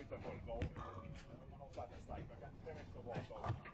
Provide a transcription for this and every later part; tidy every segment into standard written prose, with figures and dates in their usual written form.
utanför ett val. Man har satt en strejkvagn. Det är inte så bra sak.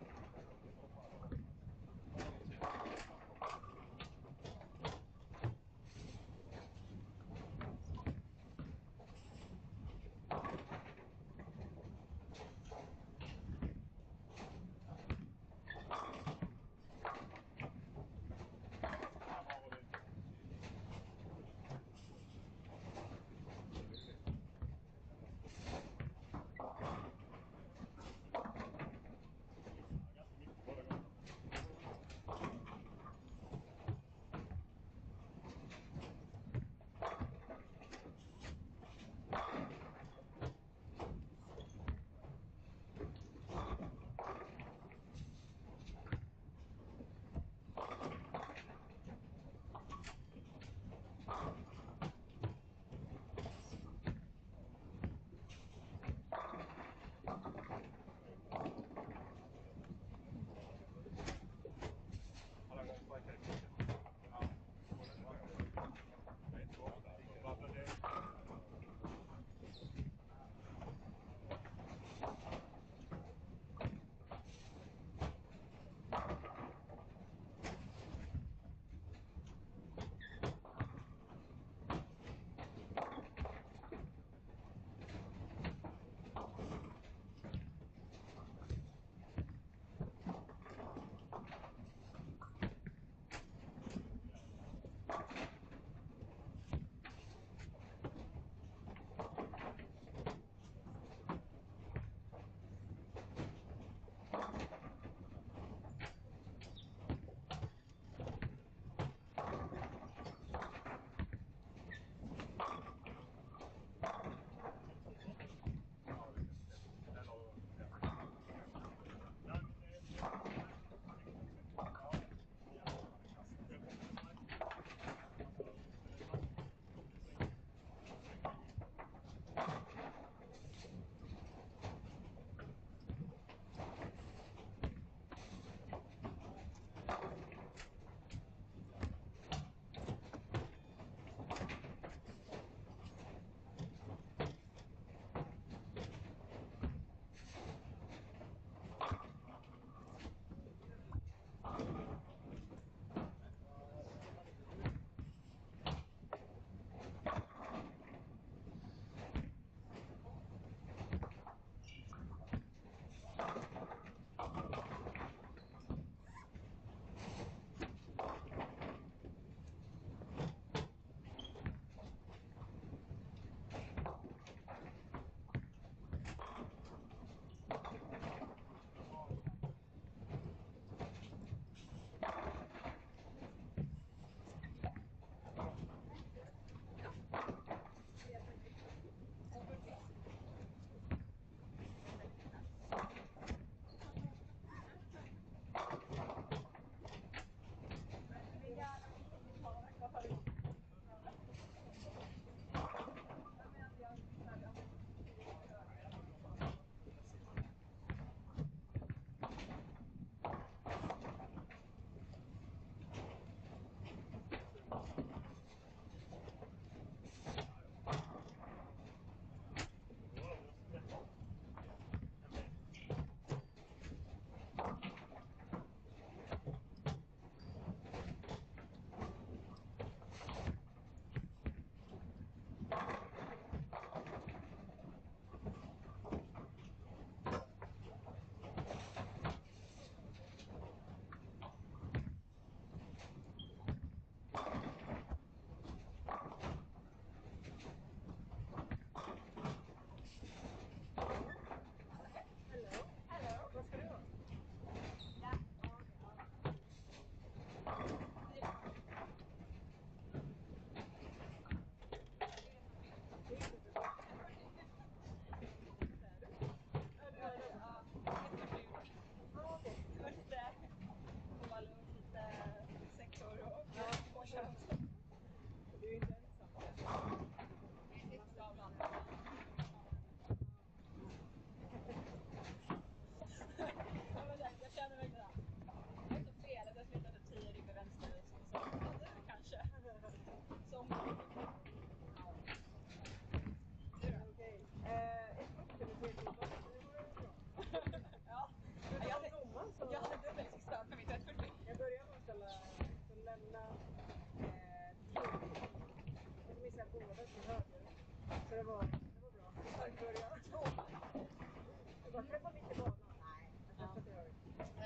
Varför kom inte banan? Nej, jag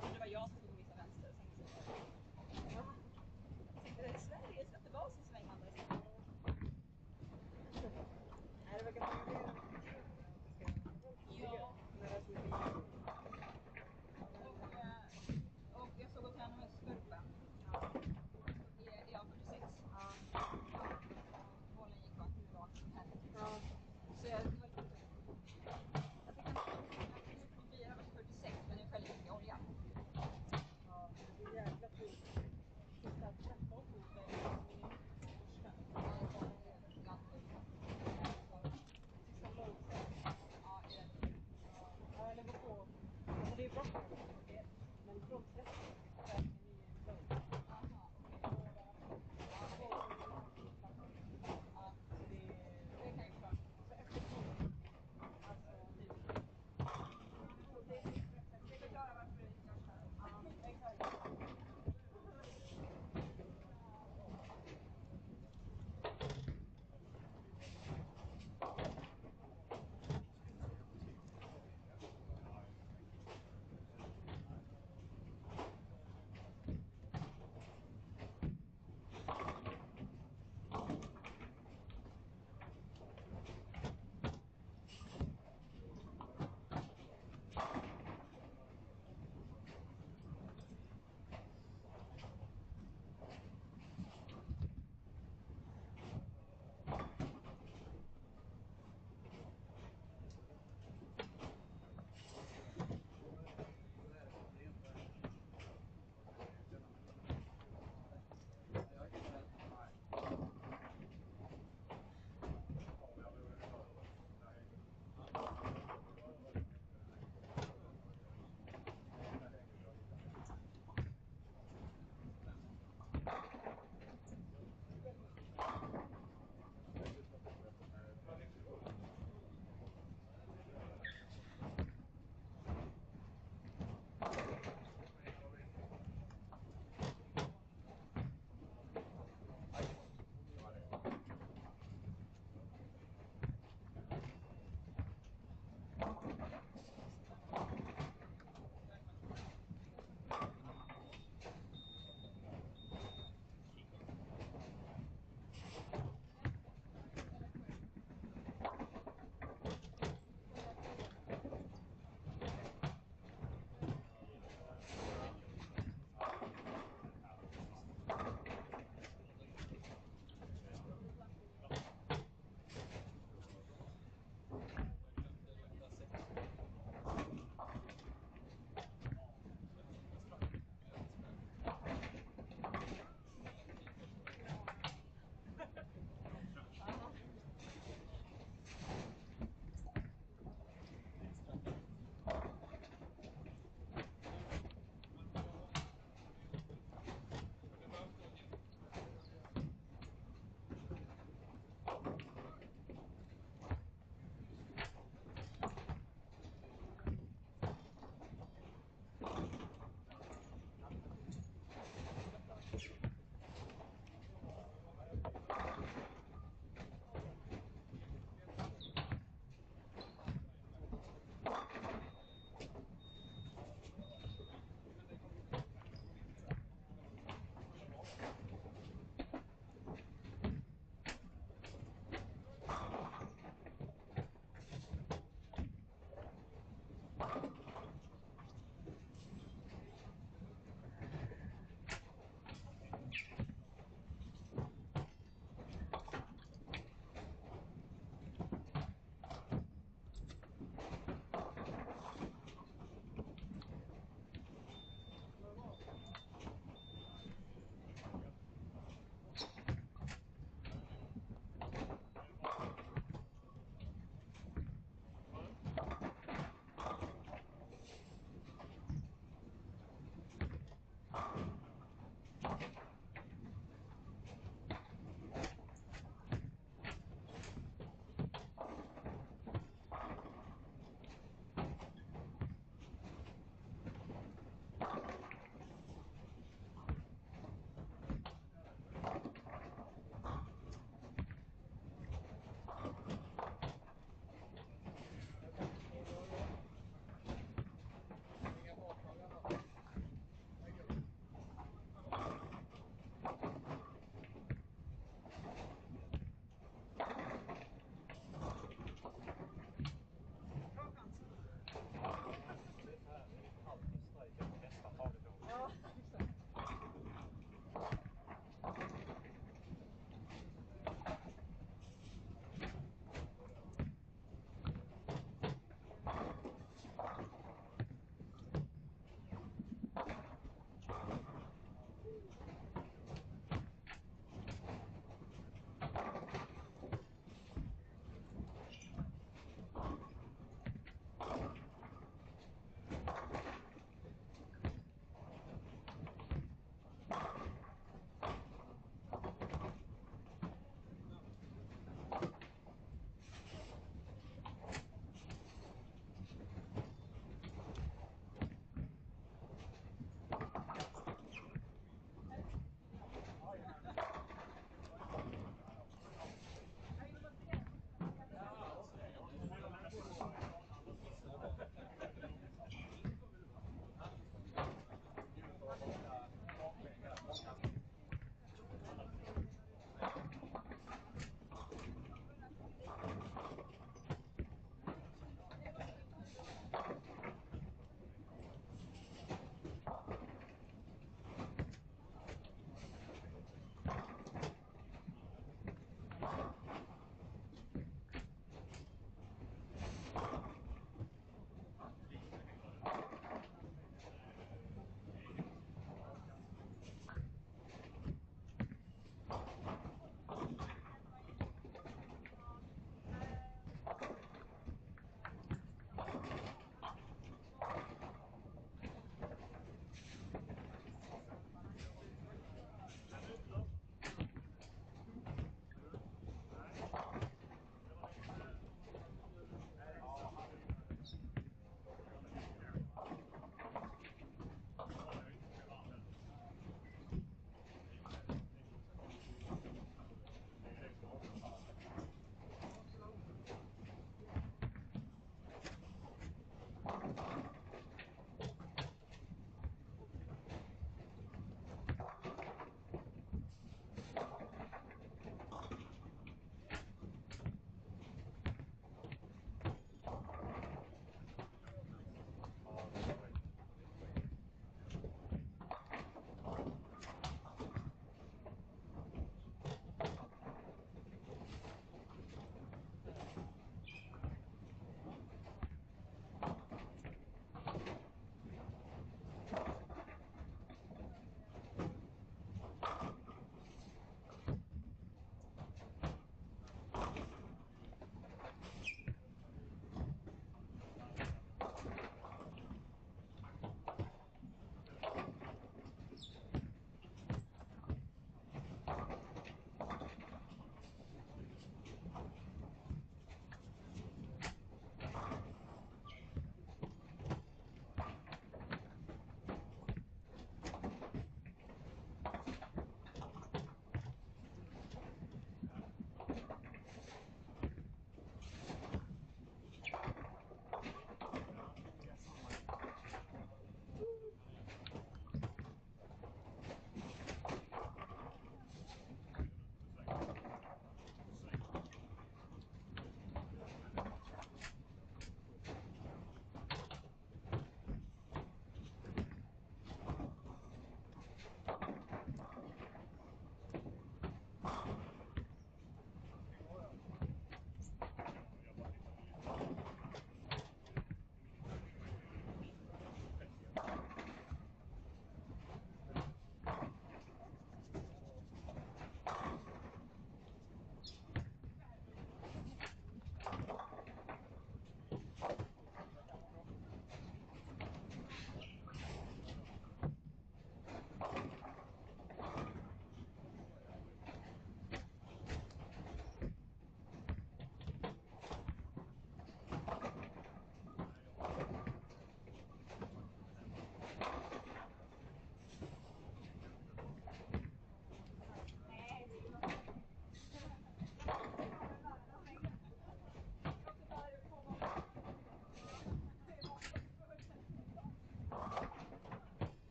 trodde det var jag som stod och visade vänster. Sen så tänkte jag, Sverige ska inte vara så svängande. Nej, det verkar vara Ja. Och jag såg åt henne med skurpen. I A46. Bollen gick rakt som helvete. Så det var lite... Jag fick en från 4 vers 46, men det skäller mycket olja. Ja, det är jävla tråkigt. Sista 13 foten i min första. Sista långsamt. Ja, det är det. Ja, eller vad på. Det är bra. Men frontsträckan är långt. Aha, okej. Ja, det kan jag förstå. Så efter alltså, Det förklarar varför det inte kraschar. ja, exakt.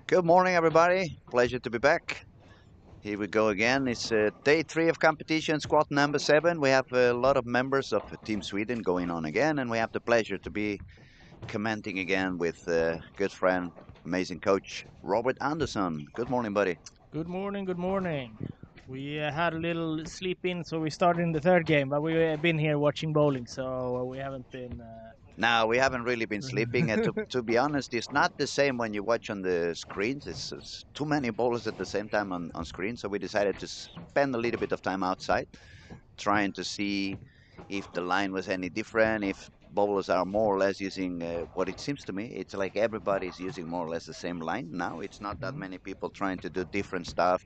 Good morning, everybody. Pleasure to be back. Here we go again. It's day 3 of competition, squad number 7. We have a lot of members of Team Sweden going on again, and we have the pleasure to be commenting again with good friend, amazing coach, Robert Anderson. Good morning, buddy. Good morning, good morning. We had a little sleep in, so we started in the third game, but we have been here watching bowling, so we haven't been. Now, we haven't really been sleeping. To be honest, it's not the same when you watch on the screens. It's too many bowlers at the same time on screen, so we decided to spend a little bit of time outside trying to see if the line was any different, if bowlers are more or less using what it seems to me. It's like everybody's using more or less the same line now. It's not that Mhm. many people trying to do different stuff.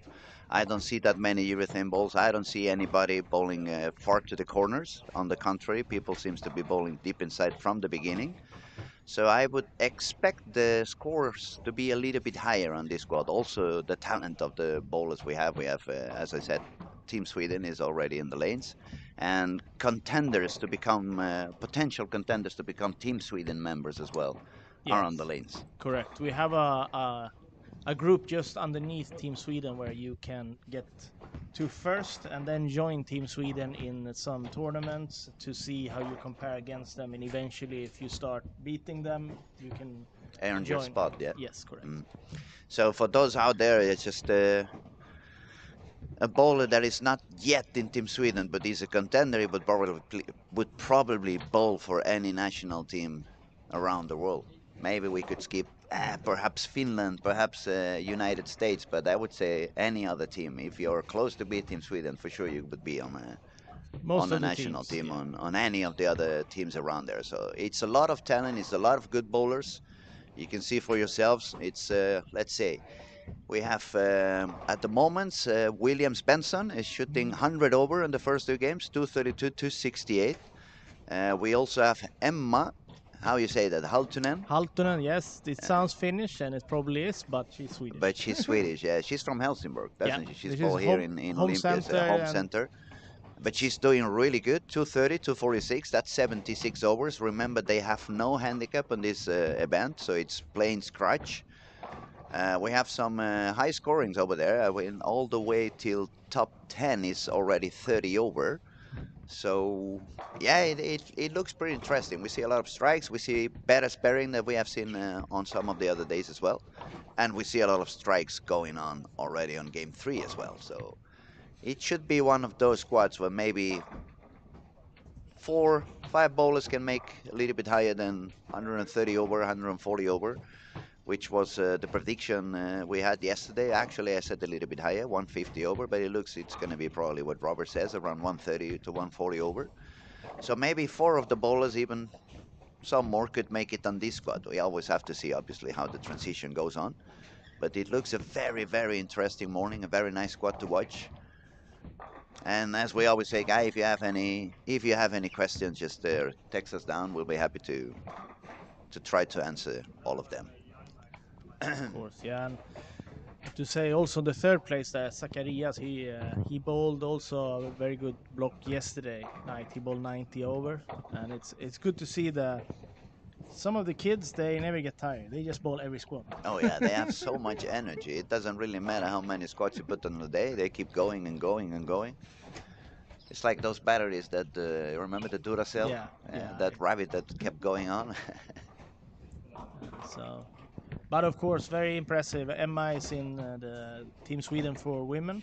I don't see that many urethane balls. I don't see anybody bowling far to the corners. On the contrary, people seems to be bowling deep inside from the beginning. So I would expect the scores to be a little bit higher on this squad. Also, the talent of the bowlers we have. We have, as I said, Team Sweden is already in the lanes, and contenders to become potential contenders to become Team Sweden members as well are on the Yes, lanes. correct. We have a group just underneath Team Sweden where you can get to first and then join Team Sweden in some tournaments to see how you compare against them, and eventually, if you start beating them, you can Earn your join. spot, yeah. Yes, correct. Mm. So for those out there, it's just a bowler that is not yet in Team Sweden, but is a contender. He would probably bowl for any national team around the world. Maybe we could skip perhaps Finland, perhaps United States, but I would say any other team. If you're close to be Team Sweden, for sure you would be on Most a of the national teams, team yeah. on any of the other teams around there. So it's a lot of talent. It's a lot of good bowlers. You can see for yourselves. It's let's say we have at the moment Williams Benson is shooting 100 over in the first 2 games, 232, 268. We also have Emma, how you say that, Haltunen, Haltunen, yes, it uh, sounds Finnish, and it probably is, but she's but Swedish. she's Swedish. Yeah, she's from Helsingborg, Yeah, doesn't she? She's this is ball here in home Olympia's center, home and center. But she's doing really good, 230, 246. That's 76 overs. Remember, they have no handicap on this event, so it's plain scratch. We have some high scorings over there. All the way till top 10 is already 30 over. So yeah, it looks pretty interesting. We see a lot of strikes. We see better sparing than we have seen on some of the other days as well, and we see a lot of strikes going on already on game 3 as well. So it should be one of those squads where maybe 4, 5 bowlers can make a little bit higher than 130 over, 140 over, which was the prediction we had yesterday. Actually, I said a little bit higher, 150 over, but it looks it's going to be probably what Robert says, around 130 to 140 over. So maybe 4 of the bowlers, even some more, could make it on this squad. We always have to see, obviously, how the transition goes on. But it looks a very, very interesting morning, a very nice squad to watch. And as we always say, guy, if you have any questions, just text us down. We'll be happy to try to answer all of them. of course, yeah. And to say also the third place there, Zacharias, he bowled also a very good block yesterday night. He bowled 90 over, and it's good to see that some of the kids, they never get tired. They just bowl every squad. Oh yeah, they have so much energy. It doesn't really matter how many squats you put on the day. They keep going and going and going. It's like those batteries that you remember the Duracell, Yeah, yeah. that rabbit that kept going on. So, but of course, very impressive. Emma is in the Team Sweden for women.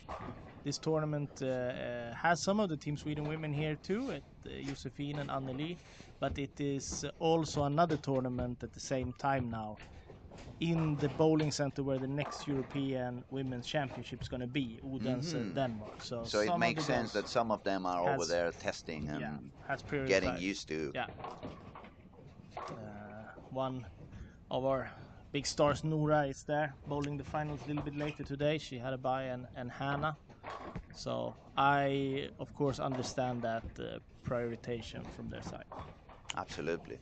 This tournament has some of the Team Sweden women here too, at Josefine and Anneli. But it is also another tournament at the same time now in the bowling center where the next European Women's Championship is going to be, Odense, Hmm. Denmark. So So it some of the makes sense girls that some of them are over has, there testing yeah, and has getting prioritized. used to. Yeah. One of our big stars, Nora, is there bowling the finals a little bit later today. She had a bye, and Hannah. So I, of course, understand that prioritization from their side. Absolutely.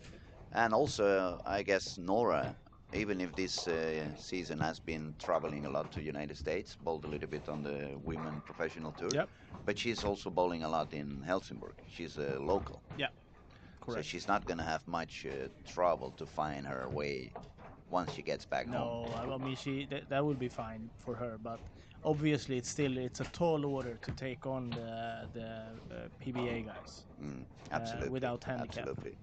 And also, I guess Nora, even if this season has been traveling a lot to United States, bowled a little bit on the women professional tour, Yep. but she's also bowling a lot in Helsingborg. She's a local, Yeah. so Correct. she's not going to have much trouble to find her way once she gets back home. No, I mean that would be fine for her, but obviously it's a tall order to take on the PBA guys Absolutely, without handicap. absolutely.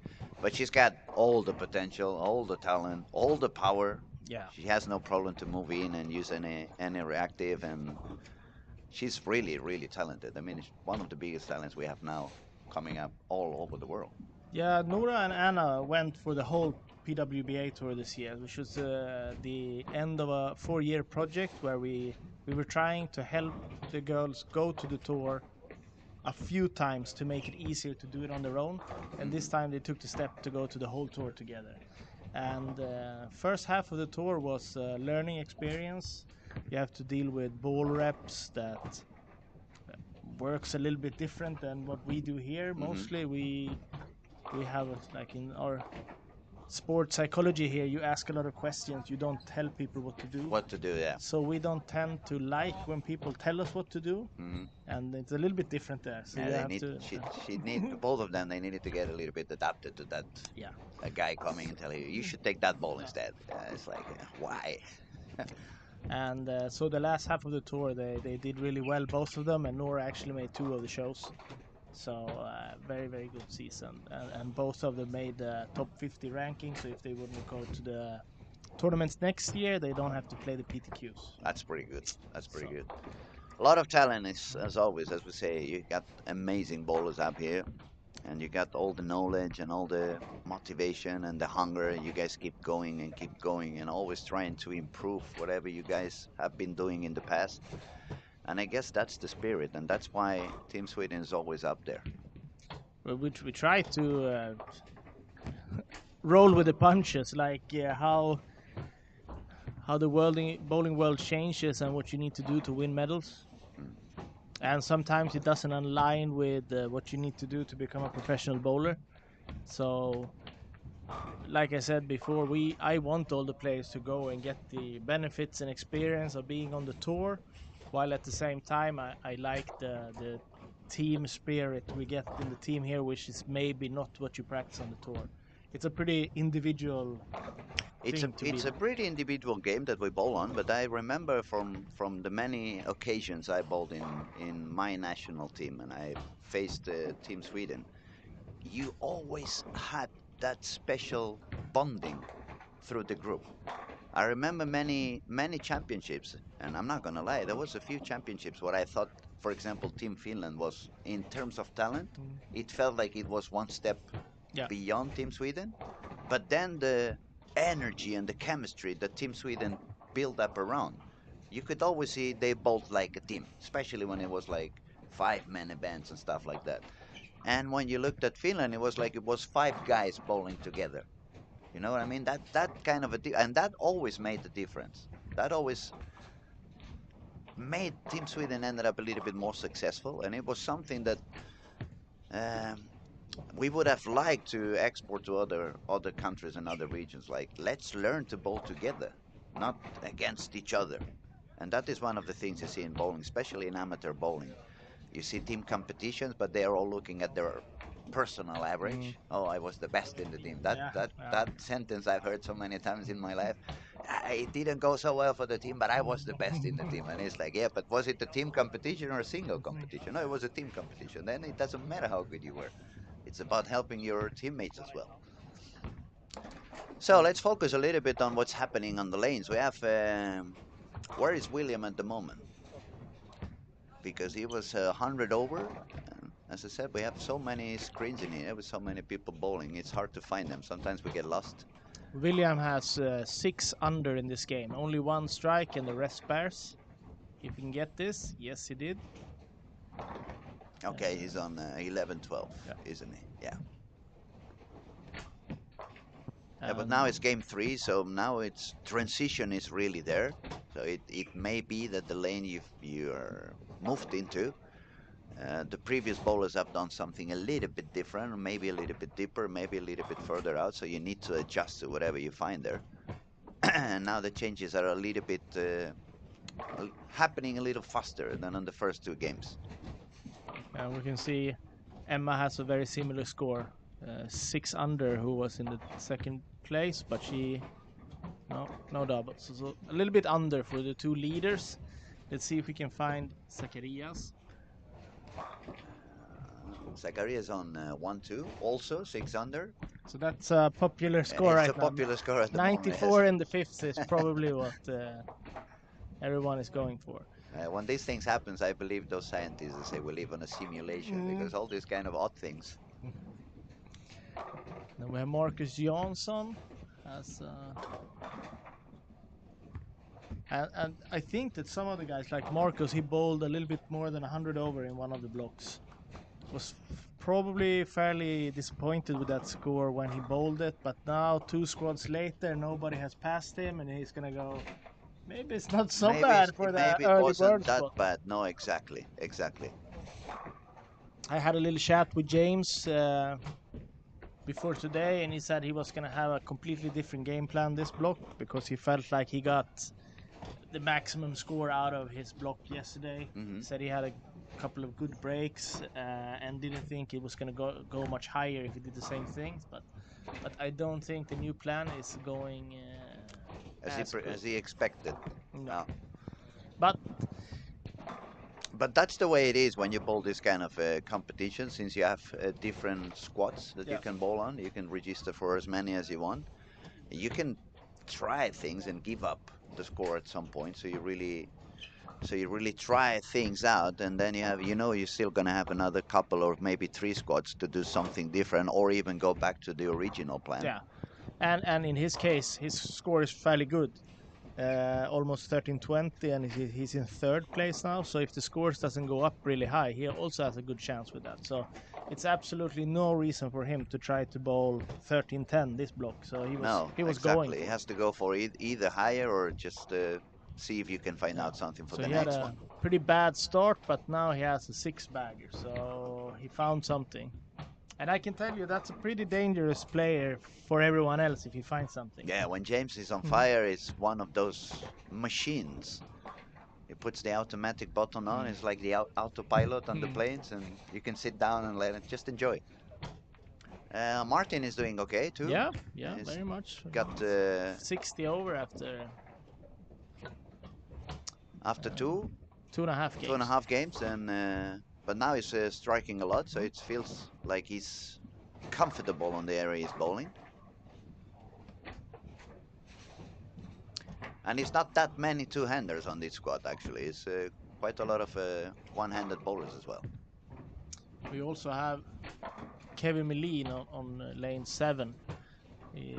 But she's got all the potential, all the talent, all the power. Yeah. She has no problem to move in and use any reactive, and she's really, really talented. I mean, it's one of the biggest talents we have now coming up all over the world. Yeah, Nora and Anna went for the whole PWBA tour this year, which was the end of a 4-year project where we were trying to help the girls go to the tour a few times to make it easier to do it on their own. And this time they took the step to go to the whole tour together. And first half of the tour was a learning experience. You have to deal with ball reps that works a little bit different than what we do here. Mostly we have like in our sports psychology here, you ask a lot of questions, you don't tell people what to do. What to do, yeah. So we don't tend to like when people tell us what to do, and it's a little bit different there. So you have to. She need both of them. They needed to get a little bit adapted to that. Yeah. A guy coming and telling you should take that ball instead. It's like why? And so the last half of the tour, they did really well, both of them, and Nora actually made 2 of the shows. So very, very good season, and both of them made top 50 ranking. So if they wouldn't go to the tournaments next year, they don't have to play the PTQs. That's pretty good. That's pretty good. A lot of talent is, as always, as we say. You got amazing bowlers up here, and you got all the knowledge and all the motivation and the hunger. You guys keep going and always trying to improve whatever you guys have been doing in the past. And I guess that's the spirit, and that's why Team Sweden is always up there. Well, we try to roll with the punches, like how the bowling world changes and what you need to do to win medals. And sometimes it doesn't align with what you need to do to become a professional bowler. So, like I said before, I want all the players to go and get the benefits and experience of being on the tour, while at the same time I like the team spirit we get in the team here, which is maybe not what you practice on the tour. It's a pretty individual It's a pretty individual game that we bowl on, but I remember from the many occasions I bowled in my national team and I faced Team Sweden, you always had that special bonding through the group. I remember many championships, and I'm not gonna lie, there was a few championships where I thought, for example, Team Finland was, in terms of talent, it felt like it was one step beyond Team Sweden. But then the energy and the chemistry that Team Sweden built up around, you could always see they bowled like a team, especially when it was like 5-man events and stuff like that. And when you looked at Finland, it was 5 guys bowling together. You know what I mean? That kind of and that always made the difference. That always made Team Sweden ended up a little bit more successful, and it was something that we would have liked to export to other countries and other regions. Like, let's learn to bowl together, not against each other. And that is one of the things you see in bowling, especially in amateur bowling. You see team competitions, but they are all looking at their personal average. Oh, I was the best in the team. That sentence I've heard so many times in my life. It didn't go so well for the team, but I was the best in the team. And it's like, yeah, but was it a team competition or a single competition? No, it was a team competition. Then it doesn't matter how good you were. It's about helping your teammates as well. So let's focus a little bit on what's happening on the lanes. We have, where is William at the moment? Because he was 100 over. And as I said, we have so many screens in here with so many people bowling. It's hard to find them. Sometimes we get lost. William has 6 under in this game. Only 1 strike and the rest spares. If he can get this, yes, he did. Okay, he's on 11-12, isn't he? Yeah. Yeah, but now it's game 3, so now its transition is really there. So it may be that the lane you're moved into, the previous bowlers have done something a little bit different, maybe a little bit deeper, maybe a little bit further out, so you need to adjust to whatever you find there. And now the changes are a little bit happening a little faster than on the first 2 games. And we can see Emma has a very similar score, 6 under, who was in the second place, but she No doubles. So a little bit under for the two leaders. Let's see if we can find Zacharias. Zacharias on 1-2, also 6 under. So that's a popular score It's right a now. popular score at the moment. 94 in the fifth is probably what everyone is going for. When these things happens, I believe those scientists say we live on a simulation because all these kind of odd things. Then we have Marcus Jansson as and I think that some of the guys like Marcus, he bowled a little bit more than 100 over in one of the blocks. Was probably fairly disappointed with that score when he bowled it, but now 2 squads later nobody has passed him and he's gonna go, maybe it's not so bad for the maybe it early wasn't bird that spot. bad. No, exactly. I had a little chat with James before today, and he said he was going to have a completely different game plan this block because he felt like he got the maximum score out of his block yesterday. He said he had a couple of good breaks and didn't think it was going to go much higher if he did the same things. But I don't think the new plan is going As he expected. No. But that's the way it is when you bowl this kind of competition, since you have different squads that you can bowl on. You can register for as many as you want. You can try things and give up the score at some point, so you really try things out, and then you're still gonna have another couple or maybe 3 squads to do something different, or even go back to the original plan. Yeah, and in his case, his score is fairly good. Almost 1320, and he's in 3rd place now, so if the scores doesn't go up really high, he also has a good chance with that. So it's absolutely no reason for him to try to bowl 1310 this block. So he was going. He has to go for either higher or just see if you can find out something for the next one. Pretty bad start, but now he has a 6-bagger, so he found something. And I can tell you that's a pretty dangerous player for everyone else if he finds something. Yeah, when James is on fire, it's one of those machines. He puts the automatic button on. It's like the autopilot on the planes, and you can sit down and let it just enjoy. Martin is doing okay too. Yeah, very much. Got 60 over after 2.5 games. 2.5 games, and but now he's striking a lot, so it feels like he's comfortable on the area he's bowling. And it's not that many 2-handers on this squad, actually. It's quite a lot of 1-handed bowlers as well. We also have Kevin Melin on lane 7. He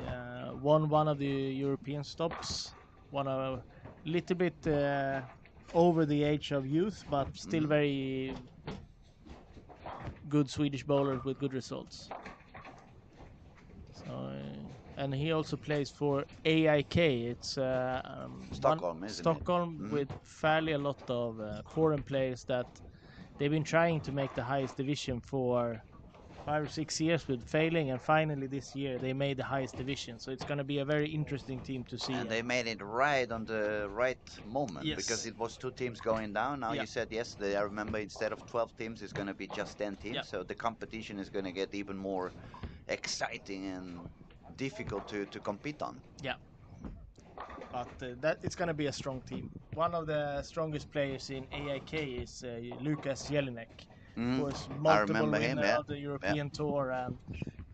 won one of the European stops, won a little bit over the age of youth, but still very good Swedish bowler with good results. So, and he also plays for AIK. It's Stockholm, isn't it? Stockholm, with fairly a lot of foreign players that they've been trying to make the highest division for 5 or 6 years with failing, and finally this year they made the highest division. So it's going to be a very interesting team to see. And they made it right on the right moment, because it was 2 teams going down. Now you said yesterday, I remember, instead of 12 teams, it's going to be just 10 teams. So the competition is going to get even more exciting and difficult to compete on. Yeah. But that it's going to be a strong team. One of the strongest players in AIK is Lucas Jelinek. Of course, multiple winner of the European Tour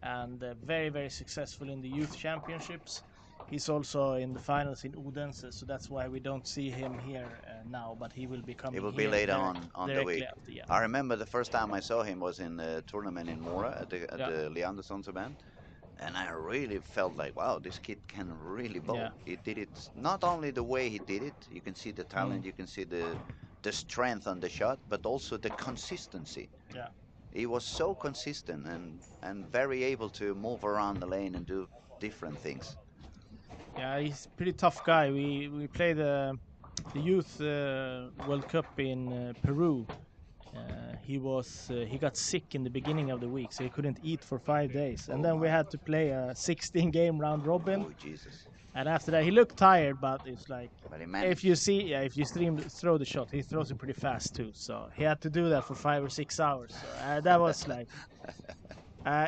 and very, very successful in the youth championships. He's also in the finals in Odense, so that's why we don't see him here now, but he will be coming. He will be later on the week. After, I remember the first time I saw him was in the tournament in Mora at the Leandersons event, and I really felt like, wow, this kid can really bowl. Yeah. He did it, not only the way he did it, you can see the talent, you can see the strength on the shot, but also the consistency. Yeah. He was so consistent and very able to move around the lane and do different things. Yeah, he's a pretty tough guy. We played the youth World Cup in Peru. He got sick in the beginning of the week, so he couldn't eat for 5 days, and then we had to play a 16-game round robin. Oh Jesus! And after that, he looked tired, but it's like, but if you throw the shot, he throws it pretty fast too. So he had to do that for 5 or 6 hours. So that was like,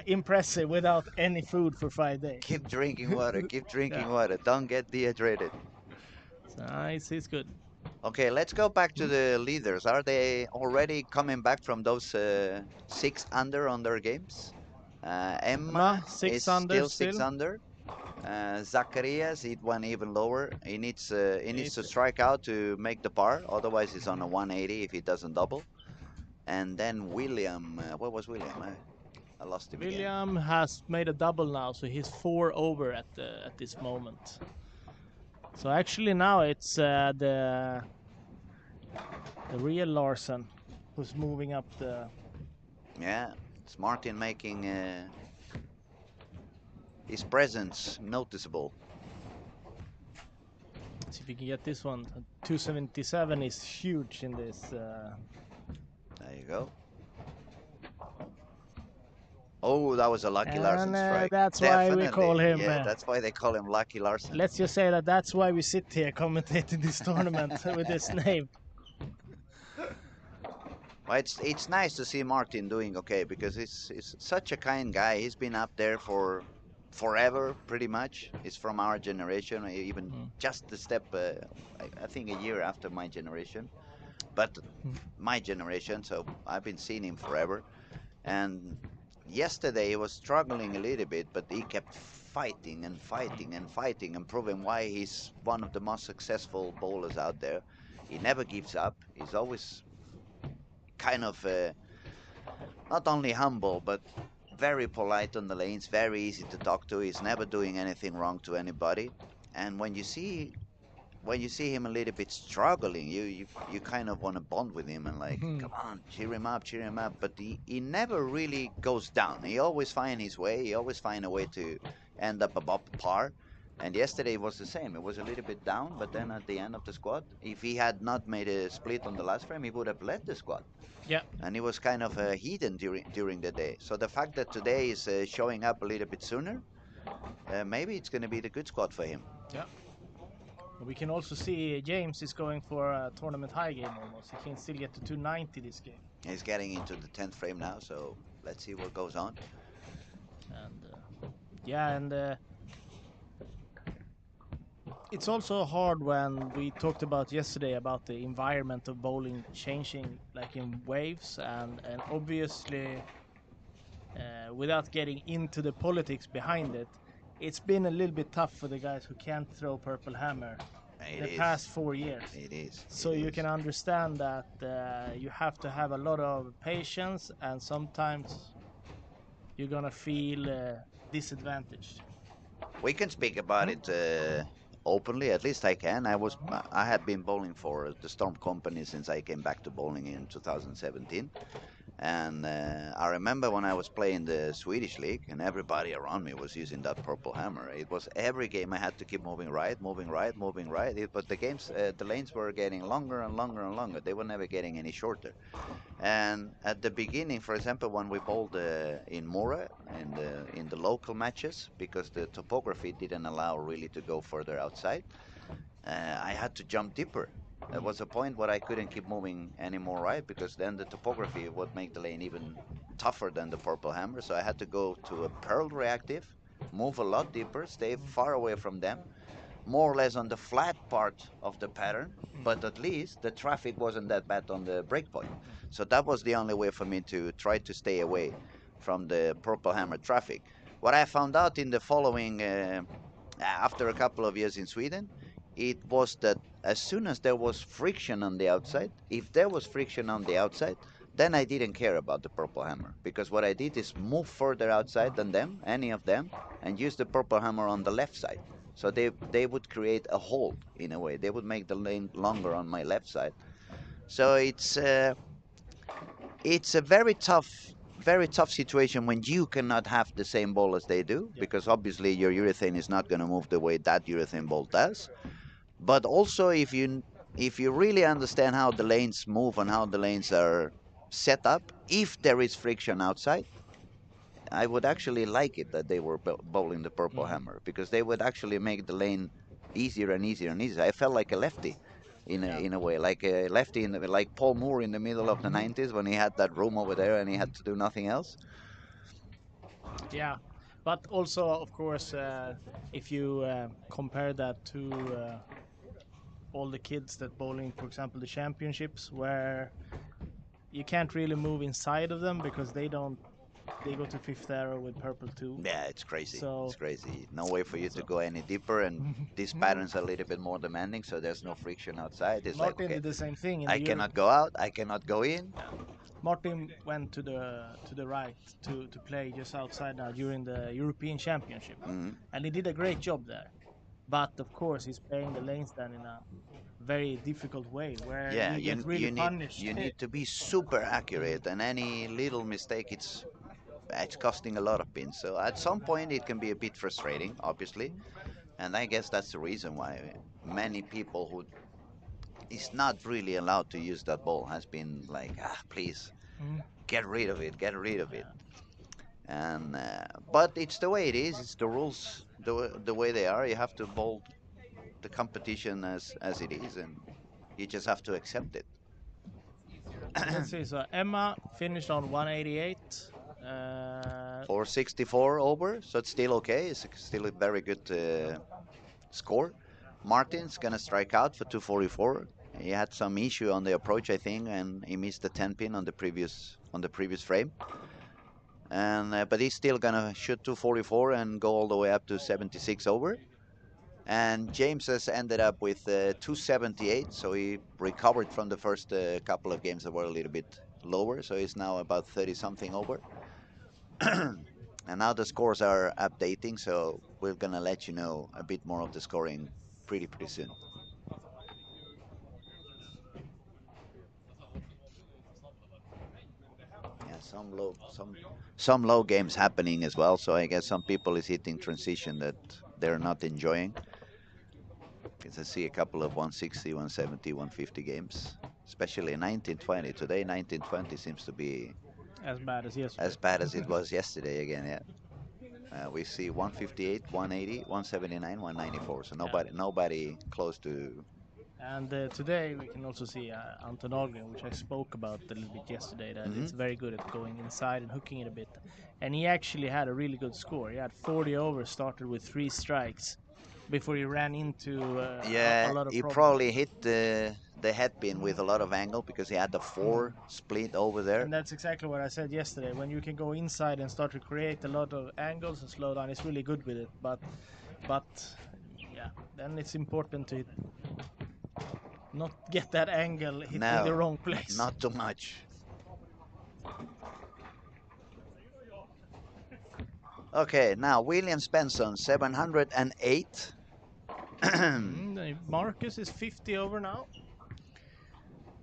Impressive without any food for 5 days. Keep drinking water. Keep drinking Yeah. water. Don't get dehydrated. So it's good. Okay, let's go back to the leaders. Are they already coming back from those 6 under on their games? Emma Emma is 6 under still six still. under. Zacharias, it went even lower. He needs to It's strike out to make the par. Otherwise, it's on a 180 if he doesn't double. And then William, what was William? I lost him again. William has made a double now, so he's 4 over at this moment. So actually now it's the real Larsen who's moving up the. Yeah, it's Martin making his presence noticeable. See if we can get this one. 277 is huge in this. There you go. Oh, that was a Lucky Larsen And strike. that's why we Definitely. call him. Yeah, that's why they call him Lucky Larsen. Let's just say that's why we sit here commentating this tournament with this name. Well, it's nice to see Martin doing okay because he's such a kind guy. He's been up there for forever, pretty much. He's from our generation, even just a step, I think a year after my generation. But my generation, so I've been seeing him forever. And yesterday he was struggling a little bit, but he kept fighting and fighting and fighting and proving why he's one of the most successful bowlers out there. He never gives up. He's always kind of not only humble, but very polite on the lanes, very easy to talk to. He's never doing anything wrong to anybody. And when you see him a little bit struggling, you kind of want to bond with him and like, come on, cheer him up, cheer him up. But he never really goes down. He always finds his way. He always finds a way to end up above par. And yesterday was the same. It was a little bit down, but then at the end of the squad, if he had not made a split on the last frame, he would have led the squad. Yeah. And he was kind of hidden during the day. So the fact that today is showing up a little bit sooner, maybe it's going to be the good squad for him. Yeah. We can also see James is going for a tournament high game almost. He can still get to 290 this game. He's getting into the 10th frame now, so let's see what goes on. And it's also hard when we talked about yesterday about the environment of bowling changing like in waves and obviously without getting into the politics behind it, it's been a little bit tough for the guys who can't throw purple hammer the past 4 years. It is. So you can understand that you have to have a lot of patience and sometimes you're gonna feel disadvantaged. We can speak about it openly, at least I can. I had been bowling for the Storm Company since I came back to bowling in 2017. And I remember when I was playing the Swedish league and everybody around me was using that purple hammer. It was every game I had to keep moving right, moving right, moving right. But the lanes were getting longer and longer and longer. They were never getting any shorter. And at the beginning, for example, when we bowled in Mora in the local matches, because the topography didn't allow really to go further outside, I had to jump deeper. There was a point where I couldn't keep moving anymore right because then the topography would make the lane even tougher than the purple hammer. So I had to go to a pearl reactive, move a lot deeper, stay far away from them, more or less on the flat part of the pattern, but at least the traffic wasn't that bad on the breakpoint. So that was the only way for me to try to stay away from the purple hammer traffic. What I found out in the following, after a couple of years in Sweden, it was that as soon as there was friction on the outside, if there was friction on the outside, then I didn't care about the purple hammer, because what I did is move further outside than them, any of them, and use the purple hammer on the left side. So they would create a hold in a way. They would make the lane longer on my left side. So it's a very tough situation when you cannot have the same ball as they do, because obviously your urethane is not going to move the way that urethane ball does. But also if you really understand how the lanes move and how the lanes are set up, if there is friction outside, I would actually like it that they were bowling the purple hammer, because they would actually make the lane easier and easier and easier. I felt like a lefty in a way, like a lefty like Paul Moore in the middle of the 90s when he had that room over there and he had to do nothing else. Yeah, but also, of course, if you compare that to all the kids that bowling, for example, the championships, where you can't really move inside of them because they don't. They go to fifth arrow with purple too. Yeah, it's crazy. So It's crazy. No way for you to so go any deeper, and these patterns are a little bit more demanding, so there's no friction outside. It's like, Martin okay, did the same thing in I the Euro. cannot go out, I cannot go in. Yeah. Martin went to the right to play just outside now during the European Championship, Mm. and he did a great job there. But of course, he's playing the lanes then in a very difficult way where Yeah, you get really punished. you need to be super accurate, and any little mistake, it's costing a lot of pins. So at some point, it can be a bit frustrating, obviously, and I guess that's the reason why many people who is not really allowed to use that ball has been like, please Mm. get rid of it, get rid of it. Yeah. And but it's the way it is. It's the rules, the way they are. You have to bowl the competition as it is, and you just have to accept it. Let's see. So Emma finished on 188. For 64 over, so it's still okay. It's still a very good score. Martin's gonna strike out for 244. He had some issue on the approach, I think, and he missed the 10 pin on the previous frame. And but he's still gonna shoot 244 and go all the way up to 76 over. And James has ended up with 278, so he recovered from the first couple of games that were a little bit lower. So he's now about 30 something over. And now the scores are updating, so we're gonna let you know a bit more of the scoring pretty soon. Yeah, some low games happening as well. So I guess some people is hitting transition that they're not enjoying. Because I see a couple of 160, 170, 150 games, especially 1920. Today 1920 seems to be As bad as yesterday. as bad as it was yesterday again. Yeah. We see 158, 180, 179, 194. So nobody close to. And today we can also see Anton Ahlgren, which I spoke about a little bit yesterday, that Mhm. it's very good at going inside and hooking it a bit. And he actually had a really good score. He had 40 overs, started with 3 strikes before he ran into a Yeah, lot of he problems. probably hit the head pin with a lot of angle because he had the 4 split over there. And that's exactly what I said yesterday. When you can go inside and start to create a lot of angles and slow down, it's really good with it. But yeah, then it's important to not get that angle hit in the No, wrong place. not too much. Okay, now William Spencer, 708. Marcus is 50 over now.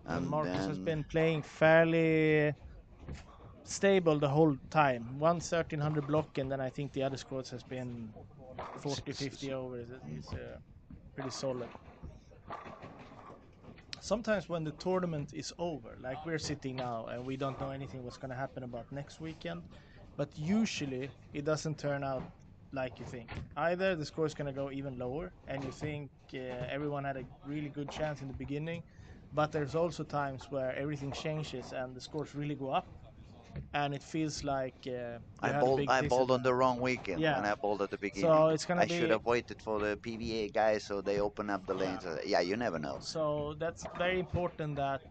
And And Marcus has then been playing fairly stable the whole time. 1300 block, and then I think the other scores has been 40, 50 over. It's pretty solid. Sometimes when the tournament is over, like we're sitting now, and we don't know anything what's going to happen about next weekend, but usually it doesn't turn out like you think. Either the score is going to go even lower, and you think everyone had a really good chance in the beginning, but there's also times where everything changes and the scores really go up, and it feels like you had a big I bowled on the disadvantage. wrong weekend Yeah. when I bowled at the beginning. So it's gonna I should be have waited for the PVA guys so they open up the lanes. Yeah, you never know. so that's very important that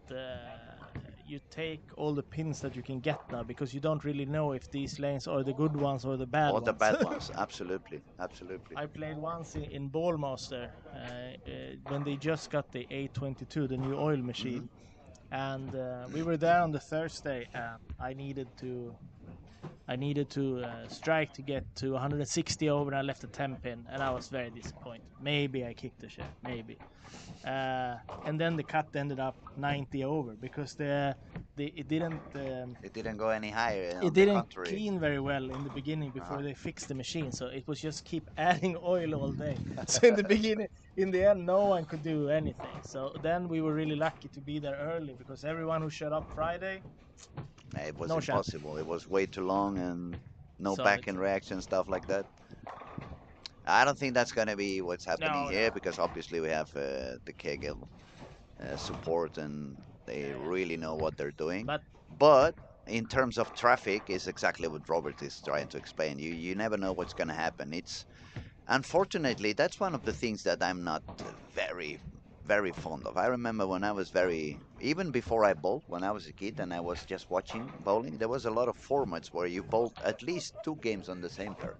you take all the pins that you can get now, because you don't really know if these lanes are the good ones or the bad Or ones. the bad ones, absolutely, absolutely. I played once in Ballmaster when they just got the A22, the new oil machine, and we were there on the Thursday, and I needed to strike to get to 160 over, and I left a 10 pin, and I was very disappointed. Maybe I kicked the shot, maybe. And then the cut ended up 90 over because it didn't It didn't go any higher. On it the didn't contrary. clean very well in the beginning before Uh-huh. they fixed the machine, so it was just keep adding oil all day. So in the beginning, in the end, no one could do anything. So then we were really lucky to be there early, because everyone who showed up Friday, It was no chance. impossible. It was way too long and no So back it's- end reaction, stuff like that. I don't think that's going to be what's happening No, here no. because obviously we have the Kegel support and they really know what they're doing. But But in terms of traffic, is exactly what Robert is trying to explain. You never know what's going to happen. It's unfortunately that's one of the things that I'm not very fond of. I remember when I was even before I bowled, when I was a kid and I was just watching bowling, there was a lot of formats where you bowled at least 2 games on the same pair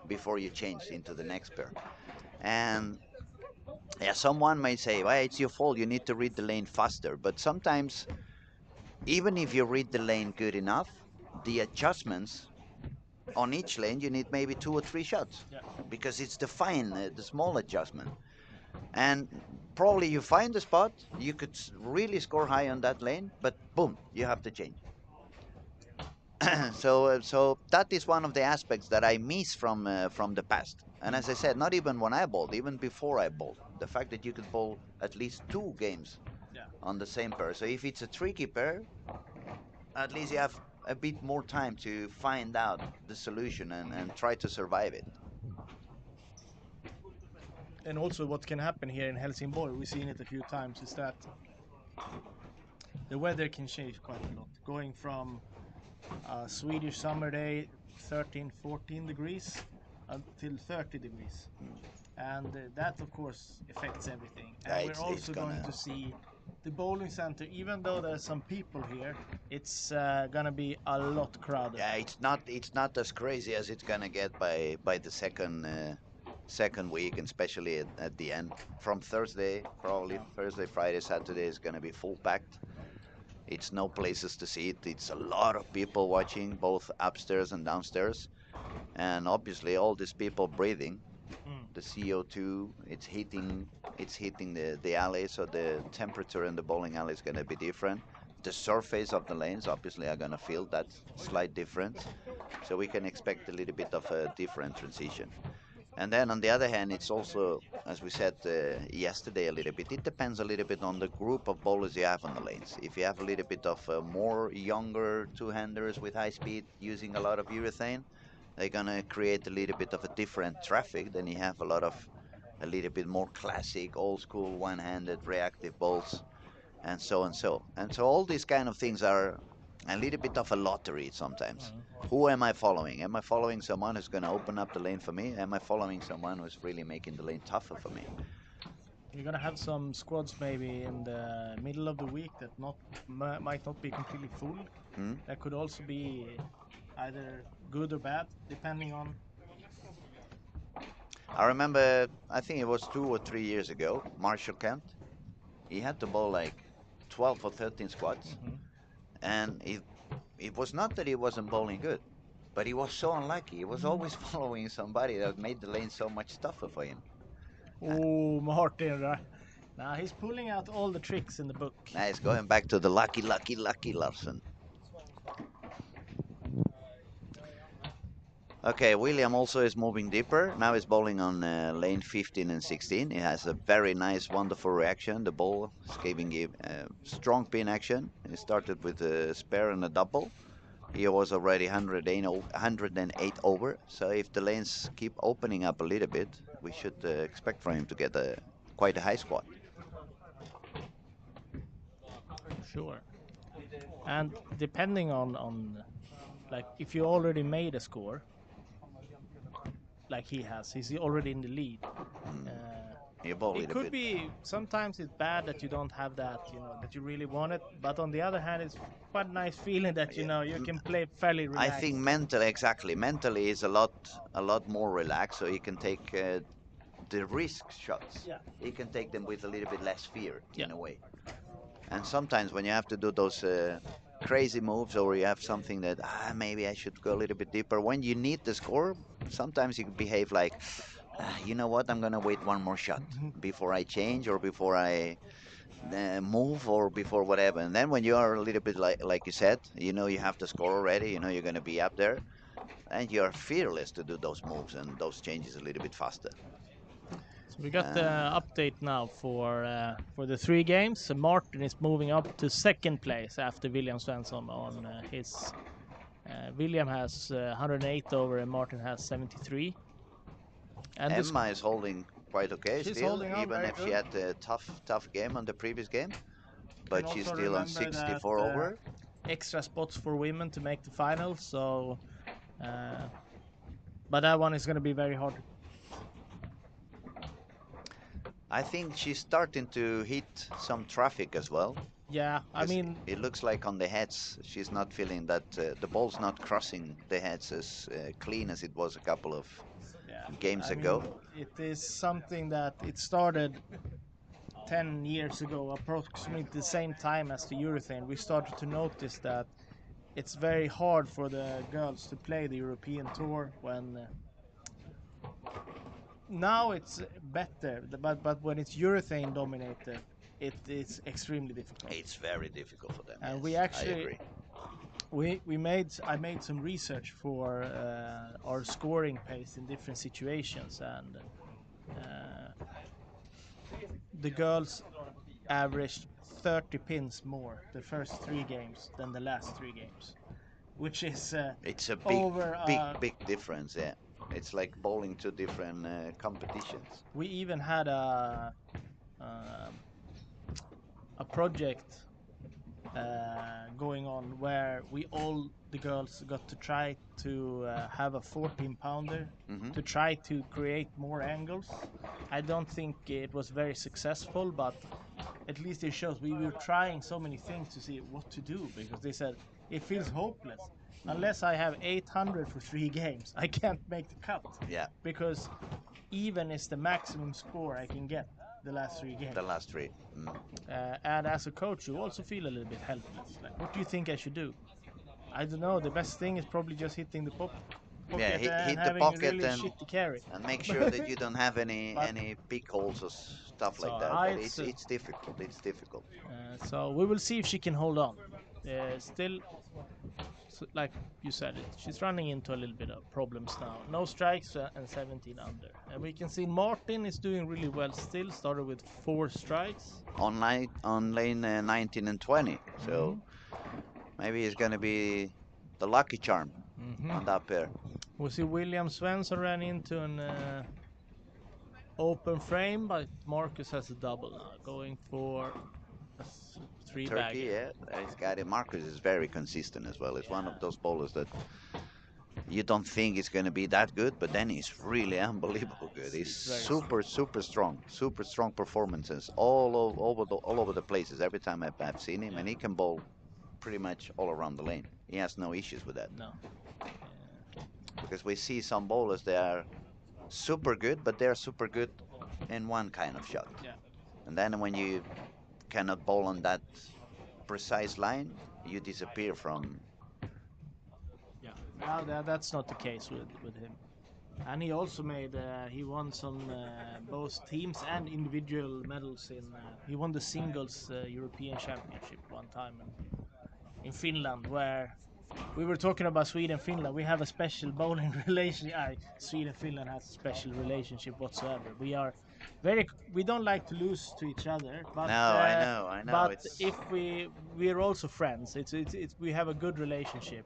before you changed into the next pair. And yeah, someone may say, well, it's your fault, you need to read the lane faster. But sometimes, even if you read the lane good enough, the adjustments on each lane, you need maybe 2 or 3 shots Yeah. because it's the small adjustment. And probably you find the spot, you could really score high on that lane, but boom, you have to change. So that is one of the aspects that I miss from the past. And as I said, not even when I bowled, even before I bowled, the fact that you could bowl at least 2 games Yeah. on the same pair. So if it's a tricky pair, at least you have a bit more time to find out the solution and try to survive it. And also, what can happen here in Helsingborg, we've seen it a few times, is that the weather can change quite a lot. Going from a Swedish summer day, 13, 14 degrees, until 30 degrees. And that, of course, affects everything. Yeah, And we're it's also going gonna. to see the bowling center, even though there's some people here, it's gonna be a lot crowded. Yeah, it's not as crazy as it's gonna get by the second week, and especially at the end. From Thursday, probably Thursday, Friday, Saturday is gonna be full packed. It's no places to sit. It's a lot of people watching, both upstairs and downstairs, and obviously all these people breathing. The CO2, it's hitting the alley, so the temperature in the bowling alley is going to be different. The surface of the lanes obviously are going to feel that slight difference, so we can expect a little bit of a different transition. And then on the other hand, it's also, as we said yesterday a little bit, it depends a little bit on the group of bowlers you have on the lanes. If you have a little bit of more younger two-handers with high speed using a lot of urethane, they're gonna create a little bit of a different traffic than you have a little bit more classic, old school, one-handed reactive bowls, and so and so. And so all these kind of things are a little bit of a lottery sometimes. Who am I following? Am I following someone who's going to open up the lane for me? Am I following someone who's really making the lane tougher for me? You're gonna have some squads maybe in the middle of the week that might not be completely full. That could also be either good or bad, depending on. I remember, I think it was 2 or 3 years ago, Marshall Kent. He had to bowl like 12 or 13 squads, and it was not that he wasn't bowling good, but he was so unlucky. He was always following somebody that made the lane so much tougher for him. Oh, Martin, right? Now he's pulling out all the tricks in the book. Nice, going back to the lucky Larsen. Okay, William also is moving deeper. Now he's bowling on lane 15 and 16. He has a very nice, wonderful reaction. The ball is giving him strong pin action. He started with a spare and a double. He was already 108 over. So if the lanes keep opening up a little bit, we should expect for him to get quite a high squad. Sure. And depending on like if you already made a score, like he has, he's already in the lead. It could be sometimes it's bad that you don't have that, that you really want it. But on the other hand, it's quite a nice feeling that you can play fairly relaxed. I think mentally is a lot more relaxed, so he can take the risk shots. Yeah. He can take them with a little bit less fear in a way. And sometimes when you have to do those crazy moves, or you have something that maybe I should go a little bit deeper, when you need the score, sometimes you behave like, you know what, I'm gonna wait one more shot before I change, or before I move, or before whatever. And then when you are a little bit like you said, you have the score already, you're gonna be up there, and you're fearless to do those moves and those changes a little bit faster. So we got the update now for the 3 games. Martin is moving up to second place after William Svensson on his. William has 108 over and Martin has 73. And Emma is holding quite okay she's still, holding on even very if she good. had a tough game on the previous game. But she's also still on remember that, 64 over. extra spots for women to make the final. So, but that one is going to be very hard. I think she's starting to hit some traffic as well. Yeah, I 'Cause mean, it looks like on the heads, she's not feeling that the ball's not crossing the heads as clean as it was a couple of yeah, games I ago. mean, it is something that it started 10 years ago, approximately the same time as the Eurothane. We started to notice that it's very hard for the girls to play the European Tour when now it's better, but when it's urethane dominated, it is extremely difficult. It's very difficult for them. And yes, we I actually agree. I made some research for our scoring pace in different situations, and the girls averaged 30 pins more the first 3 games than the last 3 games, which is It's a over. big difference. Yeah, it's like bowling two different competitions. We even had um, a project going on where the girls got to try to have a 14 pounder Hmm. to try to create more angles. I don't think it was very successful, but at least it shows we were trying so many things to see what to do, because they said it feels hopeless unless I have 800 for 3 games. I can't make the cut, Yeah, because even is the maximum score I can get the last 3 games. the last three. And as a coach, you also feel a little bit helpless. Like, what do you think I should do? I don't know. The best thing is probably just hitting the pocket Yeah, hit, and hit the having a pocket really shitty carry. and make sure that you don't have any But- any big holes or stuff So like that. I- But it's, it's difficult. It's difficult. So we will see if she can hold on. Still, like you said, she's running into a little bit of problems now. No strikes and 17 under. And we can see Martin is doing really well still. Started with 4 strikes. On lane 19 and 20. So maybe it's gonna be the lucky charm on that pair. We see William Svensson ran into an open frame, but Marcus has a double now, going for a 3 Turkey, bagger. yeah, he's got it. Marcus is very consistent as well. It's one of those bowlers that you don't think it's going to be that good, but then he's really unbelievable good. He's He's very super strong performances all over the places. Every time I've seen him, and he can bowl pretty much all around the lane. He has no issues with that. No. Because we see some bowlers they are super good, but they're super good in one kind of shot. Yeah. And then when you cannot bowl on that precise line, you disappear from. Yeah. Now that's not the case with him. And he also he won some both teams and individual medals he won the singles European Championship one time in Finland, where we were talking about Sweden-Finland. We have a special bowling relationship. Sweden-Finland has a special relationship whatsoever. We don't like to lose to each other. But, No, I know. But It's if we're also friends, we have a good relationship.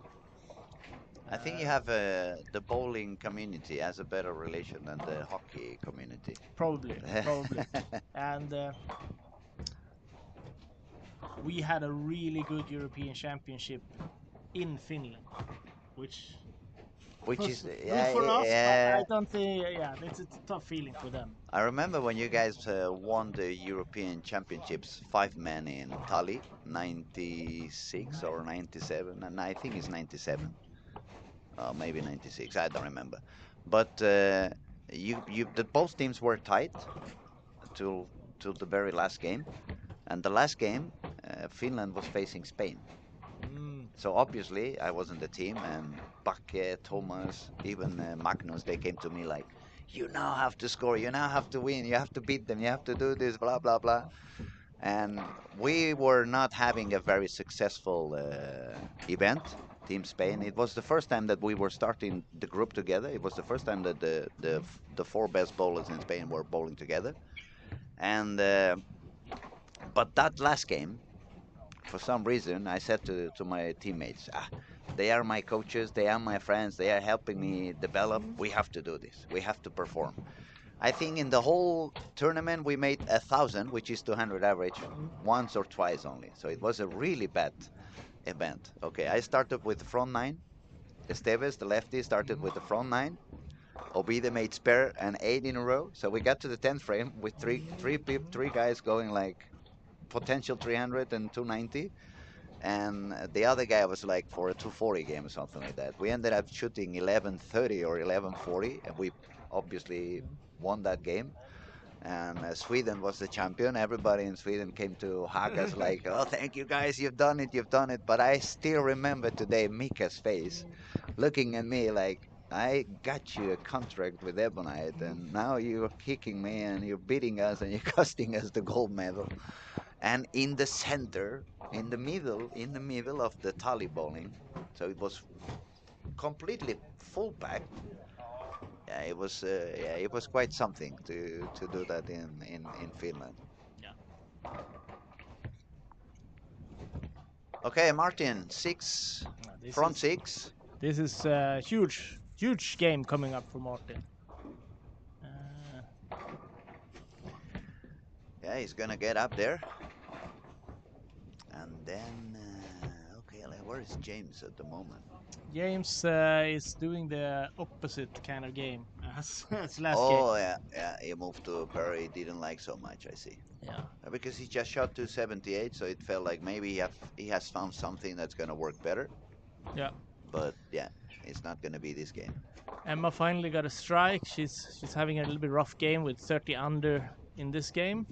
I think you have the bowling community has a better relation than the hockey community. Probably. And we had a really good European Championship in Finland, which is good yeah, for us. yeah. But I don't think. Yeah, it's a tough feeling for them. I remember when you guys won the European Championships, 5 men in Tali, 96 or 97, and I think it's 97. Maybe 96, I don't remember. But both teams were tight till the very last game, and the last game, Finland was facing Spain. So obviously I was in the team, and Bakke, Thomas, even Magnus, they came to me like, you now have to score, you now have to win, you have to beat them, you have to do this, blah blah blah. And we were not having a very successful event, Team Spain. It was the first time that we were starting the group together. It was the first time that the 4 best bowlers in Spain were bowling together. And but that last game, for some reason, I said to my teammates, they are my coaches, they are my friends, they are helping me develop. We have to do this. We have to perform. I think in the whole tournament we made 1,000, which is 200 average, once or twice only. So it was a really bad event. Okay, I started with the front nine. Esteves, the lefty, started with the front nine. Obide made spare and 8 in a row. So we got to the 10th frame with three guys going like potential 300 and 290. And the other guy was like for a 240 game or something like that. We ended up shooting 1130 or 1140, and we obviously won that game. And Sweden was the champion. Everybody in Sweden came to hug us like, "Oh, thank you guys, you've done it, you've done it." But I still remember today Mika's face, looking at me like, "I got you a contract with Ebonite, and now you're kicking me and you're beating us and you're costing us the gold medal." And in the center, in the middle of the tally bowling, so it was completely full packed. Yeah, it was quite something to do that in Finland. Yeah. Okay, Martin, six, This front is six. this is a huge game coming up for Martin. Yeah, he's gonna get up there. And then, okay, like, where is James at the moment? James is doing the opposite kind of game as last Oh, game. yeah, he moved to a pair he didn't like so much, I see. Yeah. Because he just shot 278, so it felt like maybe he has found something that's gonna work better. Yeah. But yeah, it's not gonna be this game. Emma finally got a strike. She's having a little bit rough game with 30 under in this game.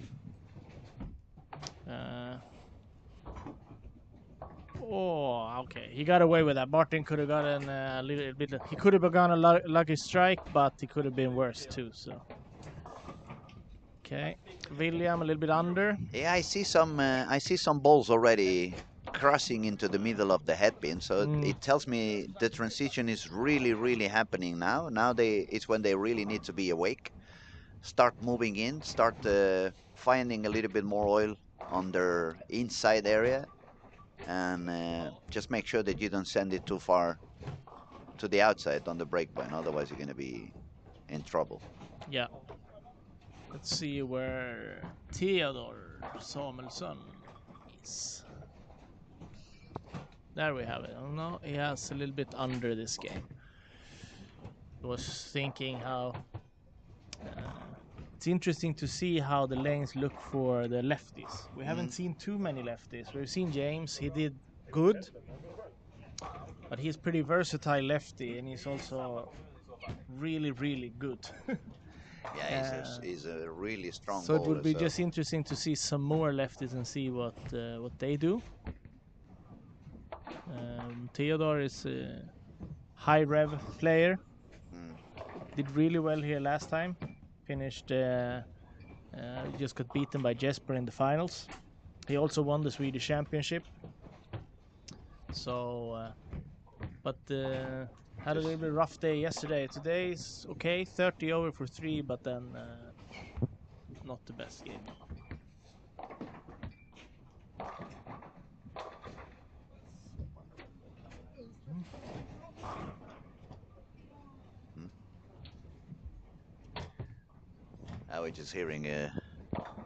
Oh, okay. He got away with that. Martin could have gotten a little bit. He could have gone a lucky strike, but he could have been worse too. So, okay, William a little bit under. Yeah, I see some balls already crossing into the middle of the headpin, so it tells me the transition is really happening now. Now it's when they really need to be awake, start moving in, start finding a little bit more oil on their inside area, and just make sure that you don't send it too far to the outside on the break point. Otherwise, you're gonna be in trouble. Yeah. Let's see where Theodor Samuelsson is. There we have it. Oh no, he has a little bit under this game. I was thinking how it's interesting to see how the lanes look for the lefties. We haven't seen too many lefties. We've seen James, he did good, but he's pretty versatile lefty, and he's also really good. Yeah, he's a really strong So it bowler. would be just interesting to see some more lefties and see what they do. Theodor is a high rev player. Did really well here last time. Finished just got beaten by Jesper in the finals. He also won the Swedish Championship. So, but had a little bit rough day yesterday. Today's okay, 30 over for 3, but then not the best game. I was just hearing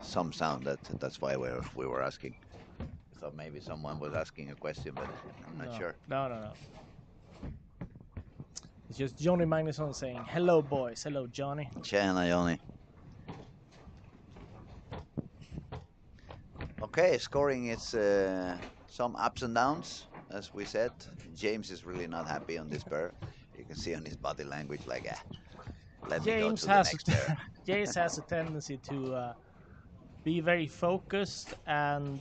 some sound. That's why we were asking. I thought maybe someone was asking a question, but I'm not sure. No. It's just Johnny Magnusson saying, "Hello, boys. Hello, Johnny." Tjena, Johnny. Okay, scoring is some ups and downs, as we said. James is really not happy on this pair. You can see on his body language, like, let me go to the next pair. James has a tendency to be very focused and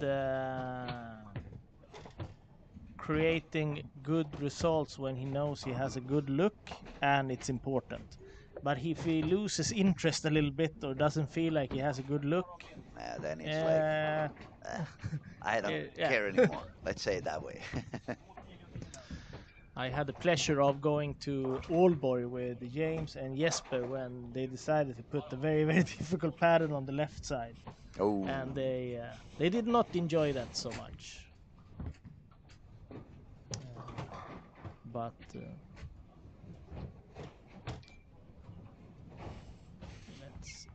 creating good results when he knows he has a good look and it's important. But if he loses interest a little bit or doesn't feel like he has a good look, Then it's like, I don't care anymore. Let's say it that way. I had the pleasure of going to Aalborg with James and Jesper when they decided to put a very difficult pattern on the left side. Oh. And they did not enjoy that so much. But let's see.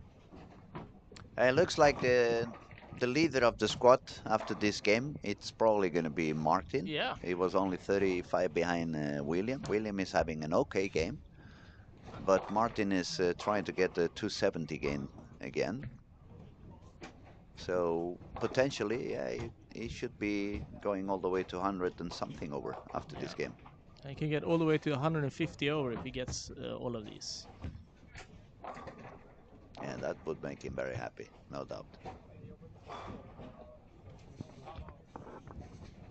It looks like the leader of the squad after this game, it's probably going to be Martin. Yeah. He was only 35 behind William. William is having an okay game, but Martin is trying to get the 270 game again. So potentially, yeah, he should be going all the way to 100 and something over after this game. He can get all the way to 150 over if he gets all of these. Yeah, that would make him very happy, no doubt.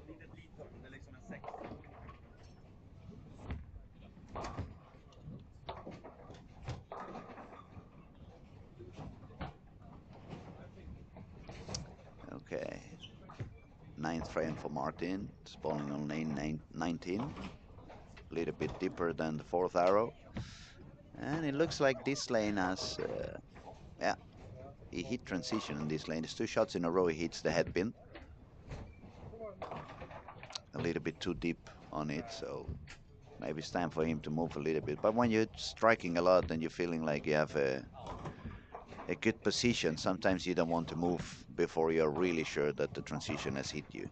Litet lithörn, det är liksom en 6. Okay. 9th frame for Martin, spawning on lane 19. A little bit deeper than the 4th arrow. And it looks like this lane has, yeah, he hit transition in this lane. It's 2 shots in a row he hits the headpin. A little bit too deep on it, so maybe it's time for him to move a little bit. But when you're striking a lot and you're feeling like you have a good position, sometimes you don't want to move before you're really sure that the transition has hit you.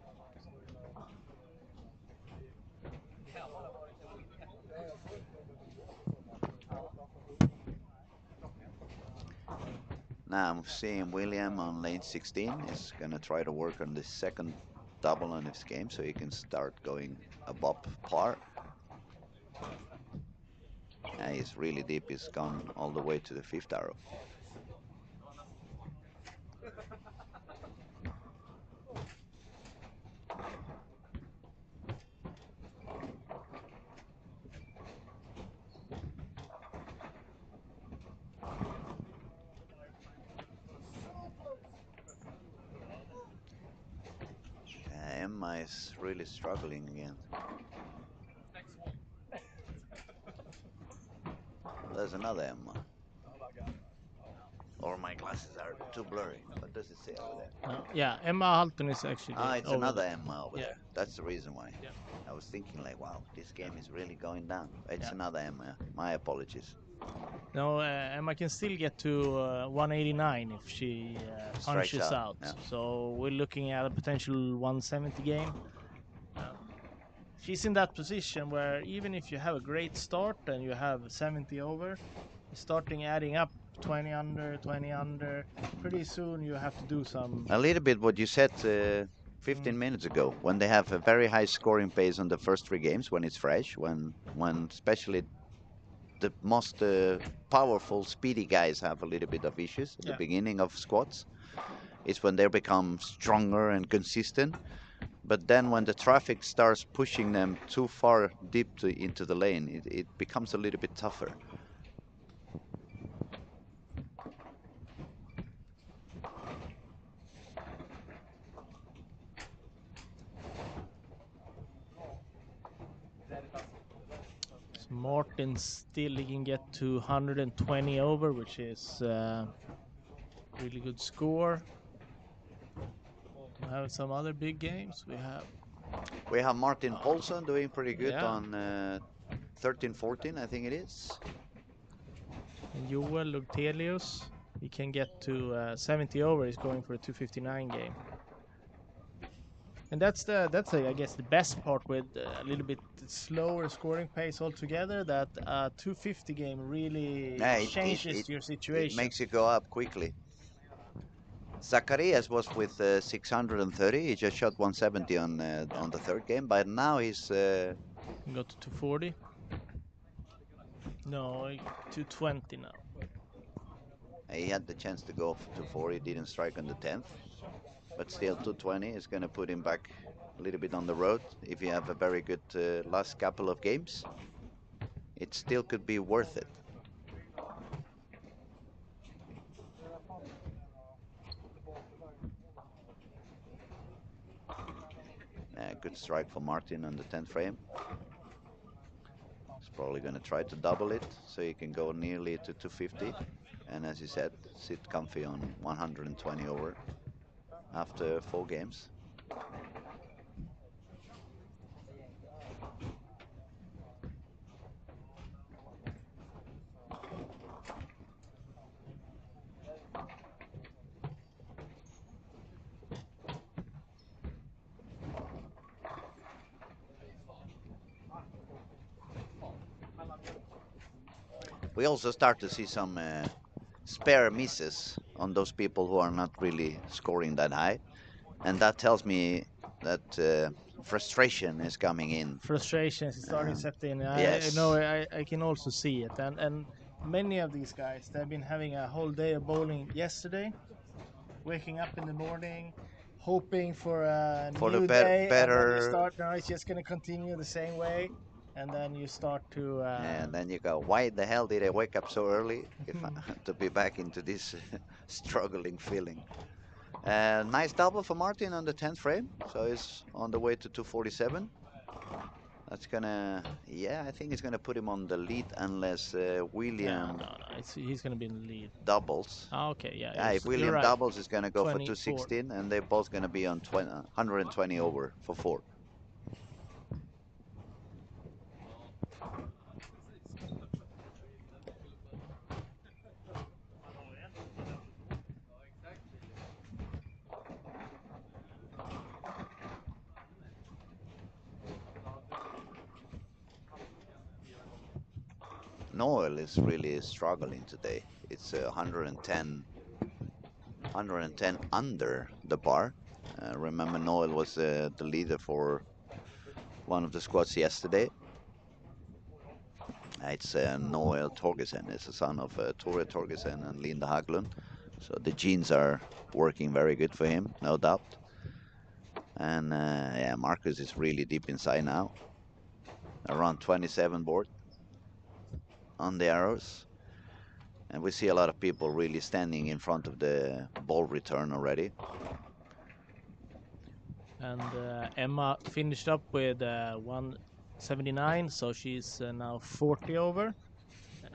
Now I'm seeing William on lane 16 is gonna try to work on the second double on his game so he can start going above par. And he's really deep, he's gone all the way to the 5th arrow. Emma is really struggling again. There's another Emma. Or my glasses are too blurry. What does it say over there? Yeah, Emma Halton is actually. It's over another there. Emma over Yeah. there. That's the reason why. Yeah. I was thinking like, wow, this game is really going down. It's Yeah. another Emma. My apologies. No, Emma can still get to 189 if she Strikes punches out, out. yeah. So we're looking at a potential 170 game. She's in that position where even if you have a great start and you have 70 over, starting adding up 20 under, 20 under, pretty soon you have to do some. A little bit what you said 15 minutes ago, when they have a very high scoring pace on the first 3 games, when it's fresh, when especially the most powerful, speedy guys have a little bit of issues at the beginning of squads. It's when they become stronger and consistent. But then when the traffic starts pushing them too far deep into the lane, it becomes a little bit tougher. So Martin still he can get to 120 over, which is really good score. We have some other big games. We have Martin Paulson doing pretty good Yeah. on 13-14, I think it is. And Joel Lugtelius, he can get to 70 over. He's going for a 259 game. And that's I guess the best part with a little bit slower scoring pace altogether. That 250 game really changes your situation. It makes you go up quickly. Zacharias was with 630. He just shot 170 on the 3rd game, but now he's He got to 240. No, 220 now. he had the chance to go to 4. He didn't strike on the 10th, but still 220 is going to put him back a little bit on the road. If you have a very good last couple of games, it still could be worth it. Good strike for Martin on the 10th frame. He's probably going to try to double it so he can go nearly to 250. And as you said, sit comfy on 120 over after 4 games. We also start to see some spare misses on those people who are not really scoring that high, and that tells me that frustration is coming in. Frustration is starting to Um, set in. I know yes, I can also see it, and many of these guys they've been having a whole day of bowling yesterday, waking up in the morning, hoping for a for the new day, and then you better. start. No, it's just gonna continue the same way, and then you start to. And then you go, why the hell did I wake up so early if I, to be back into this struggling feeling? Nice double for Martin on the 10th frame, so he's on the way to 247. That's gonna, yeah, I think it's gonna put him on the lead unless William No. He's gonna be in the lead. doubles. Ah, okay, yeah, Yeah, if you're William right. doubles, it's gonna go for 24. 216, and they're both gonna be on 120 over for 4. Noel is really struggling today. It's 110 under the bar. Remember, Noel was the leader for one of the squads yesterday. It's Noel Torgersen. It's the son of Tore Torgersen and Linda Haglund. So the genes are working very good for him, no doubt. And yeah, Marcus is really deep inside now. Around 27 board on the arrows. And we see a lot of people really standing in front of the ball return already. And Emma finished up with 179, so she's now 40 over.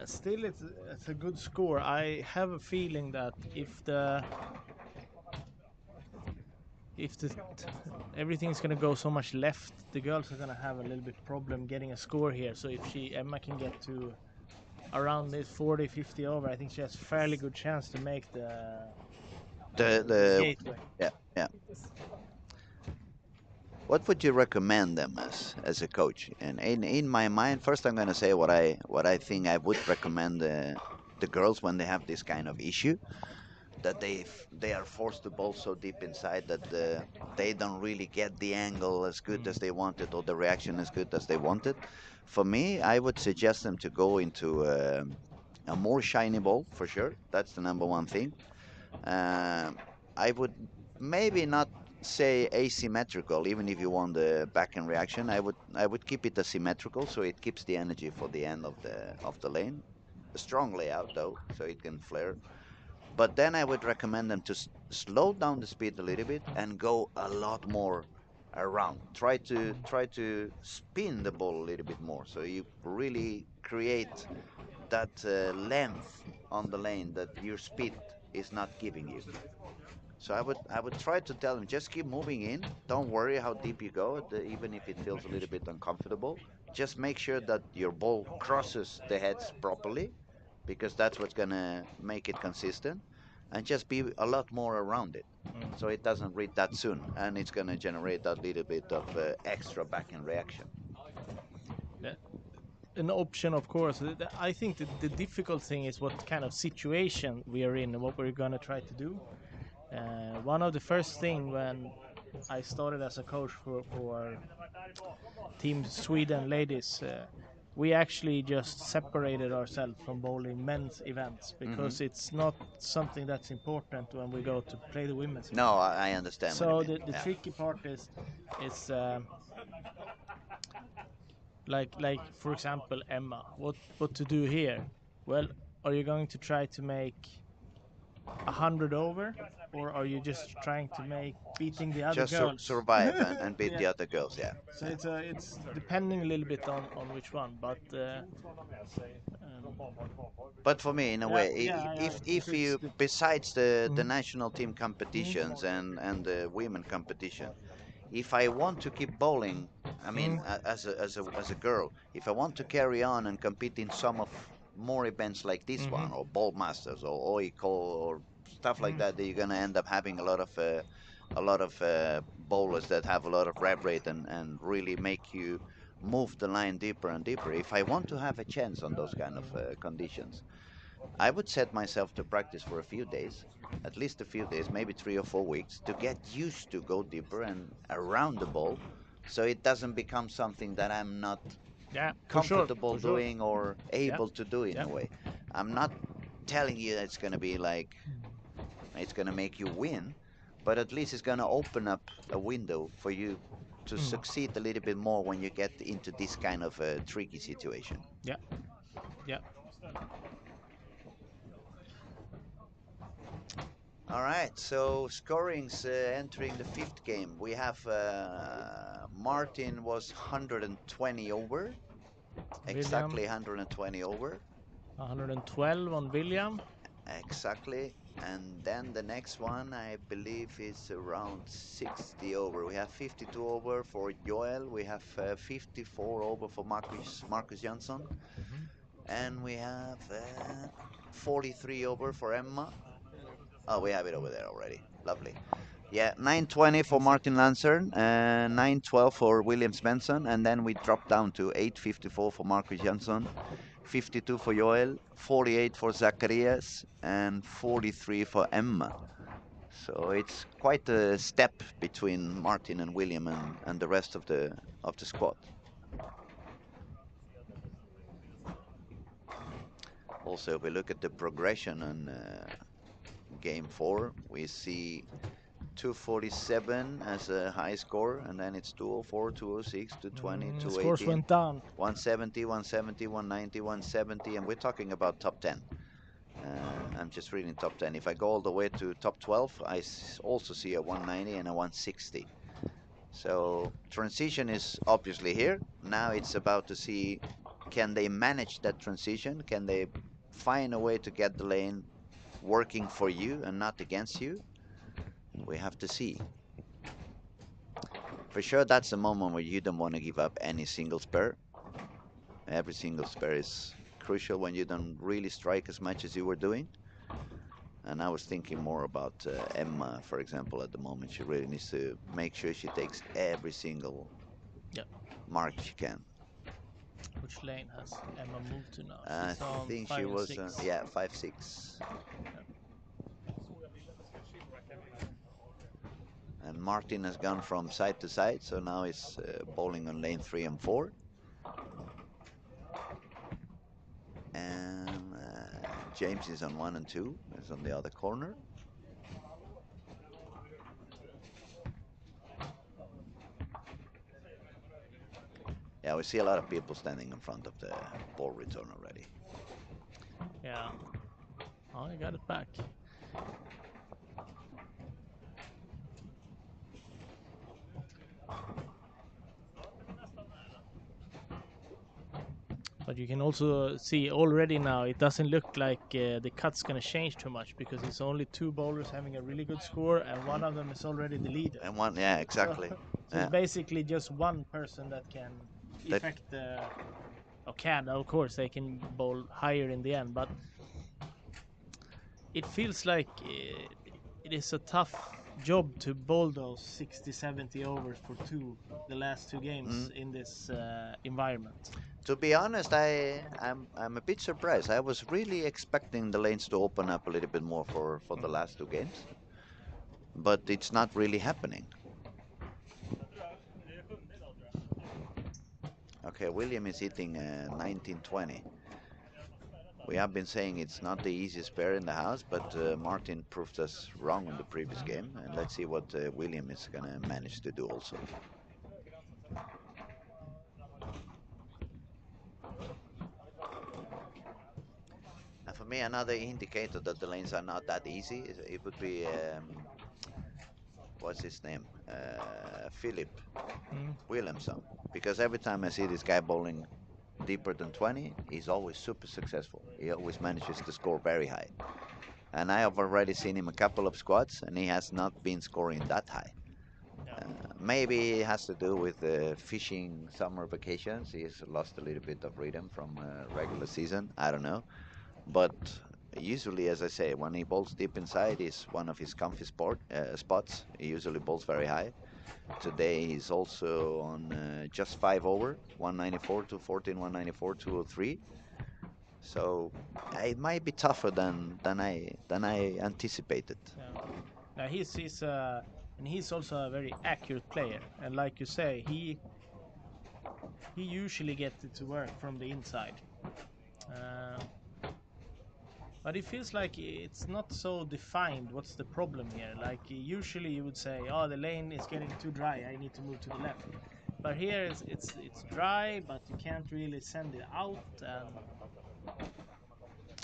Still, it's a good score. I have a feeling that if everything's gonna go so much left, the girls are gonna have a little bit problem getting a score here. So if Emma can get to around this 40, 50 over, I think she has fairly good chance to make the gateway. Yeah. What would you recommend them as a coach? And in my mind, first I'm going to say what I think I would recommend the girls when they have this kind of issue, that they are forced to bowl so deep inside that they don't really get the angle as good as they wanted or the reaction as good as they wanted. For me, I would suggest them to go into a more shiny ball for sure. That's the number one thing. I would maybe not say asymmetrical, even if you want the back end reaction. I would keep it asymmetrical so it keeps the energy for the end of the lane. A strong layout though, so it can flare. But then I would recommend them to slow down the speed a little bit and go a lot more around. Try to spin the ball a little bit more, so you really create that length on the lane that your speed is not giving you. So I would try to tell them, just keep moving in. Don't worry how deep you go, even if it feels a little bit uncomfortable. Just make sure that your ball crosses the heads properly, because that's what's gonna make it consistent, and just be a lot more around it, so it doesn't read that soon, and it's gonna generate that little bit of extra back end reaction. Yeah. An option, of course. I think the difficult thing is what kind of situation we are in and what we're gonna try to do. One of the first thing when I started as a coach for Team Sweden ladies, we actually just separated ourselves from bowling men's events because it's not something that's important when we go to play the women's event. No, I understand what you So mean. the Yeah. tricky part is like for example Emma, what to do here? Well, are you going to try to make 100 over, or are you just trying to make beating the other Just girls? survive and beat Yeah. the other girls. Yeah. So it's depending a little bit on which one, but But for me, in a way, if it's you, the besides the Mhm. national team competitions and the women competition, if I want to keep bowling, I mean, as a girl, if I want to carry on and compete in some of more events like this one, or Bowl Masters, or OICO, or stuff like that, you're gonna end up having a lot of bowlers that have a lot of rev rate and really make you move the line deeper and deeper. If I want to have a chance on those kind of conditions, I would set myself to practice for a few days, at least a few days, maybe 3 or 4 weeks, to get used to go deeper and around the ball, so it doesn't become something that I'm not Yeah, comfortable for sure. doing or Yeah, able to do in yeah. a way. I'm not telling you that it's going to be like it's going to make you win, but at least it's going to open up a window for you to succeed a little bit more when you get into this kind of a tricky situation. Yeah, yeah. All right, so scorings entering the fifth game. We have Martin was 120 over, exactly William, 120 over, 112 on William. exactly. And then the next one, I believe, is around 60 over. We have 52 over for Joel. We have 54 over for Marcus Jansson, and we have 43 over for Emma. Oh, we have it over there already. Lovely. Yeah, 920 for Martin Lansern, 912 for William Svensson, and then we drop down to 854 for Marcus Jansson, 52 for Joel, 48 for Zacharias, and 43 for Emma. So it's quite a step between Martin and William and the rest of the squad. Also, if we look at the progression on game 4, we see 247 as a high score, and then it's 204, 206, 220, Scores 218, went down. 170, 170, 190, 170, and we're talking about top 10. I'm just reading top 10. If I go all the way to top 12, I also see a 190 and a 160. So transition is obviously here. Now it's about to see, can they manage that transition? Can they find a way to get the lane working for you and not against you? We have to see. For sure, that's the moment where you don't want to give up any single spare. Every single spare is crucial when you don't really strike as much as you were doing. And I was thinking more about Emma, for example, at the moment. She really needs to make sure she takes every single mark she can. Which lane has Emma moved to now? I She's on think 5 she and was, 6. yeah, 5-6. And Martin has gone from side to side, so now he's bowling on lane 3 and 4. And James is on 1 and 2, is on the other corner. Yeah, we see a lot of people standing in front of the ball return already. Yeah. Oh, I got it back. But you can also see already now it doesn't look like the cut's going to change too much, because it's only 2 bowlers having a really good score, and one of them is already the leader. And one, yeah, exactly. So it's basically just one person that can affect the. Or can, of course, they can bowl higher in the end, but it feels like it is a tough job to bowl those 60-70 overs for the last 2 games in this environment. To be honest, I'm a bit surprised. I was really expecting the lanes to open up a little bit more for the last 2 games, but it's not really happening. Okay, William is hitting 1920. We have been saying it's not the easiest pair in the house, but Martin proved us wrong in the previous game, and let's see what William is going to manage to do also. And for me, another indicator that the lanes are not that easy, it would be, what's his name? Philip Williamson. Because every time I see this guy bowling deeper than 20, he's always super successful. He always manages to score very high. And I have already seen him a couple of squads, and he has not been scoring that high. Maybe it has to do with fishing summer vacations. He's lost a little bit of rhythm from regular season. I don't know. But usually, as I say, when he bowls deep inside, is one of his comfy spots. He usually bowls very high. Today he's also on just 5 over, 194, 214, 194, 203. So it might be tougher than I anticipated. Yeah. Now and he's also a very accurate player, and like you say, he usually gets it to work from the inside. Uh, but it feels like it's not so defined. What's the problem here? Like usually you would say, "Oh, the lane is getting too dry. I need to move to the left." But here it's dry, but you can't really send it out. And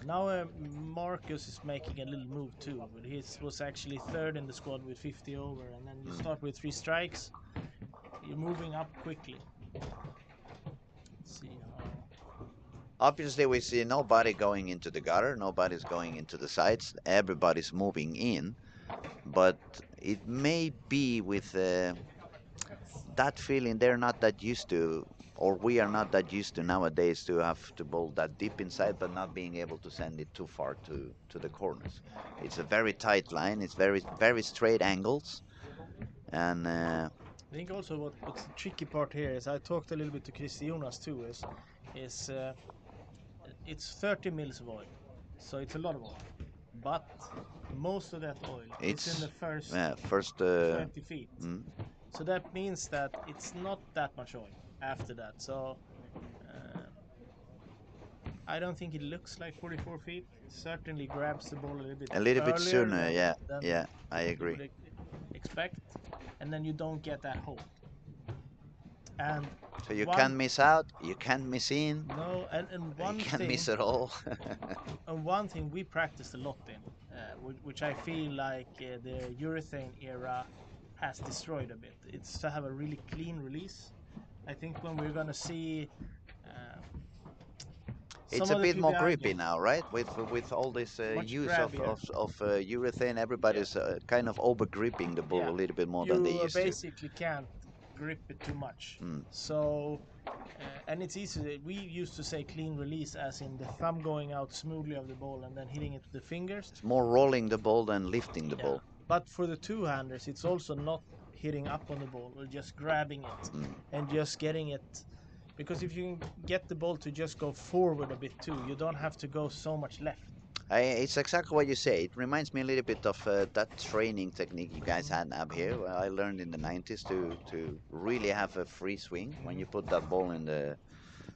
now Marcus is making a little move too. But he was actually third in the squad with 50 over, and then you start with 3 strikes. You're moving up quickly. Let's see how. Obviously, we see nobody going into the gutter, nobody's going into the sides, everybody's moving in. But it may be with that feeling they're not that used to, or we are not that used to nowadays to have to bowl that deep inside, but not being able to send it too far to the corners. It's a very tight line. It's very straight angles, and I think also what's the tricky part here is I talked a little bit to Christy Jonas too. Is it's 30 mils of oil, so it's a lot of oil. But most of that oil is in the first 20 feet. So that means that it's not that much oil after that. So I don't think it looks like 44 feet. It certainly grabs the ball a little bit earlier sooner. than Yeah, I you agree. would expect, and then you don't get that hole. And So you can't miss out, you can't miss in, no, and one you can't thing, miss at all. and one thing we practiced a lot in, which I feel like the urethane era has destroyed a bit. It's to have a really clean release. I think when we're gonna see It's some a of the bit more PBI grippy games, now, right? With all this much use grabbier. of urethane, everybody's kind of over gripping the ball Yeah, a little bit more than they you used to. basically can't grip it too much. Mm. So, and it's easy. We used to say clean release, as in the thumb going out smoothly of the ball and then hitting it with the fingers. It's more rolling the ball than lifting the Yeah. ball. But for the two-handers, it's also not hitting up on the ball or just grabbing it and just getting it. Because if you can get the ball to just go forward a bit too, you don't have to go so much left. It's exactly what you say. It reminds me a little bit of that training technique you guys had up here. I learned in the 90s to really have a free swing when you put that ball in the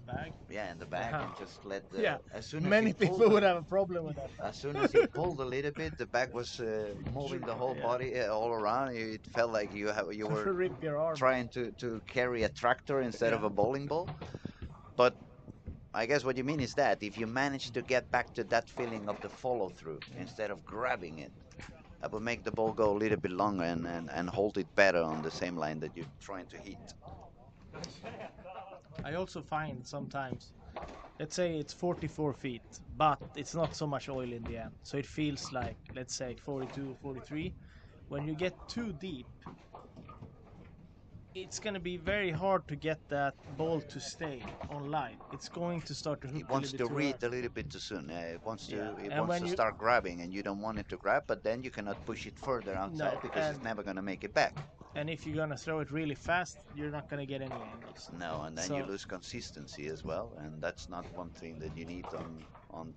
Bag. in the bag and just let the Yeah. as soon as Many you pull people would have a problem with that. as soon as you pulled a little bit, the bag was moving the whole Yeah. body all around. It felt like you were Rip your arm. trying to carry a tractor instead of Yeah. a bowling ball. But I guess what you mean is that if you manage to get back to that feeling of the follow through instead of grabbing it, that will make the ball go a little bit longer and hold it better on the same line that you're trying to hit. I also find sometimes, let's say it's 44 feet, but it's not so much oil in the end. So it feels like, let's say 42, 43. When you get too deep, it's going to be very hard to get that ball to stay on line. It's going to start to hook It wants a to little bit read too a early. little bit too soon. It wants to Yeah. it And wants when to you start grabbing, and you don't want it to grab. But then you cannot push it further outside no, because it's never gonna make it back. and if you're gonna throw it really fast, you're not gonna get any angles. No, and then you So lose consistency as well, and that's not one thing that you need on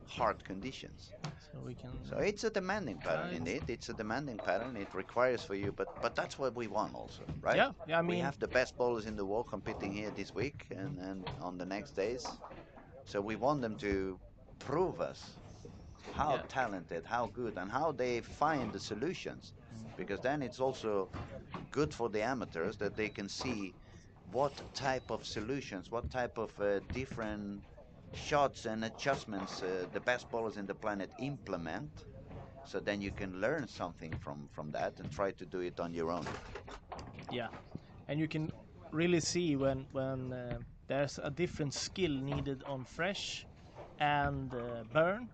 hard conditions. so we can. So it's a demanding pattern Right. indeed. It's a demanding pattern. It requires for you, but that's what we want also, right? Yeah, I We mean, have the best bowlers in the world competing here this week and on the next days. So we want them to prove us how yeah. talented, how good, and how they find the solutions. Because then it's also good for the amateurs that they can see what type of solutions, what type of different shots and adjustments the best bowlers in the planet implement. So then you can learn something from that and try to do it on your own. Yeah, and you can really see when there's a different skill needed on fresh and burn,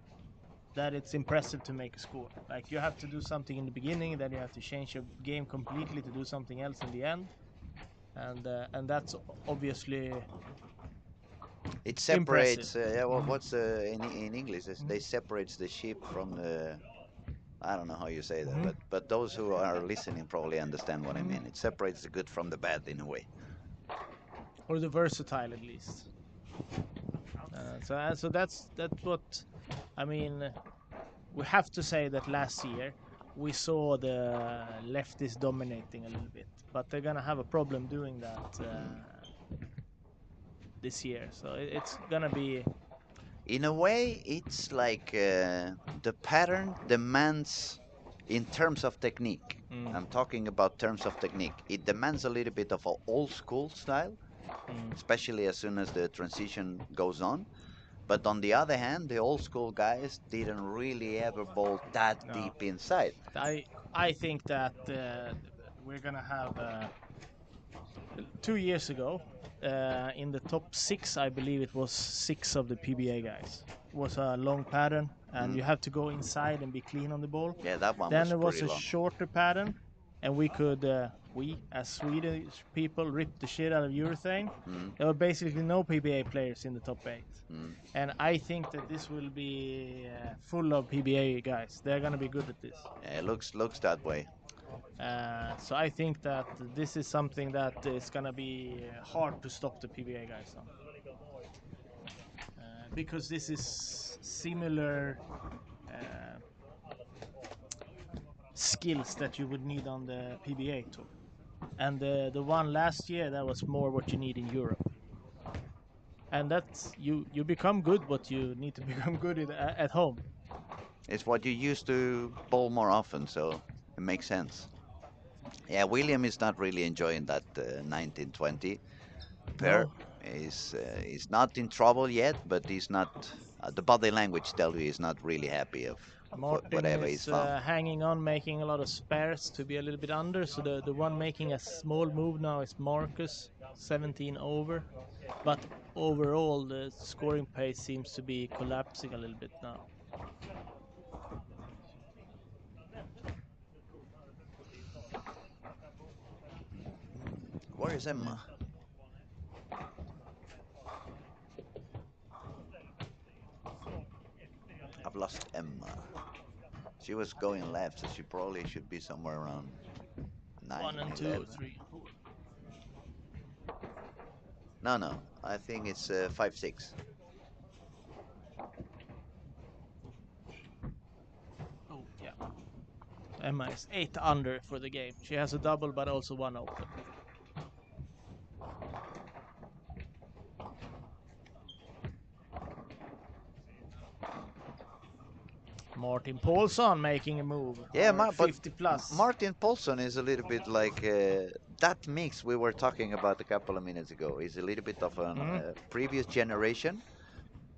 that it's impressive to make a score. Like you have to do something in the beginning, then you have to change your game completely to do something else in the end, and that's obviously It impressive. separates. What's in English? They separates the sheep from the I don't know how you say that, but those who are listening probably understand what I mean. It separates the good from the bad in a way. Or the versatile at least. So that's what I mean. We have to say that last year we saw the leftists dominating a little bit, but they're gonna have a problem doing that this year. So it's gonna be. In a way, it's like the pattern demands, in terms of technique. I'm talking about terms of technique. It demands a little bit of an old school style, especially as soon as the transition goes on. But on the other hand, the old school guys didn't really ever bowl that No. deep inside. I think that we're gonna have 2 years ago in the top 6. I believe it was 6 of the PBA guys. It was a long pattern, and you have to go inside and be clean on the ball. Yeah, that one Then was there was pretty a long. shorter pattern, and we as Swedish people ripped the shit out of urethane. There were basically no PBA players in the top 8. And I think that this will be full of PBA guys. They're gonna be good at this. Yeah, it looks that way. So I think that this is something that is gonna be hard to stop the PBA guys on, because this is similar skills that you would need on the PBA tour, and the one last year, that was more what you need in Europe. And that's you become good, but you need to become good at home. It's what you used to bowl more often, so it makes sense. Yeah, William is not really enjoying that 1920 pair. No. He's not in trouble yet, but he's not. The body language tells you he's not really happy of Martin whatever he's is found. hanging on, making a lot of spares to be a little bit under. So the one making a small move now is Marcus, 17 over. But overall, the scoring pace seems to be collapsing a little bit now. Where is Emma? I've lost Emma. She was going left, so she probably should be somewhere around 9, 1 and 2 11. or 3 and 4. No, I think it's 5, 6. Oh, yeah. Emma is 8 under for the game. She has a double, but also 1 open. Martin Paulson making a move. Yeah, Or but 50 plus. Martin Paulson is a little bit like that mix we were talking about a couple of minutes ago. Is a little bit of a previous generation.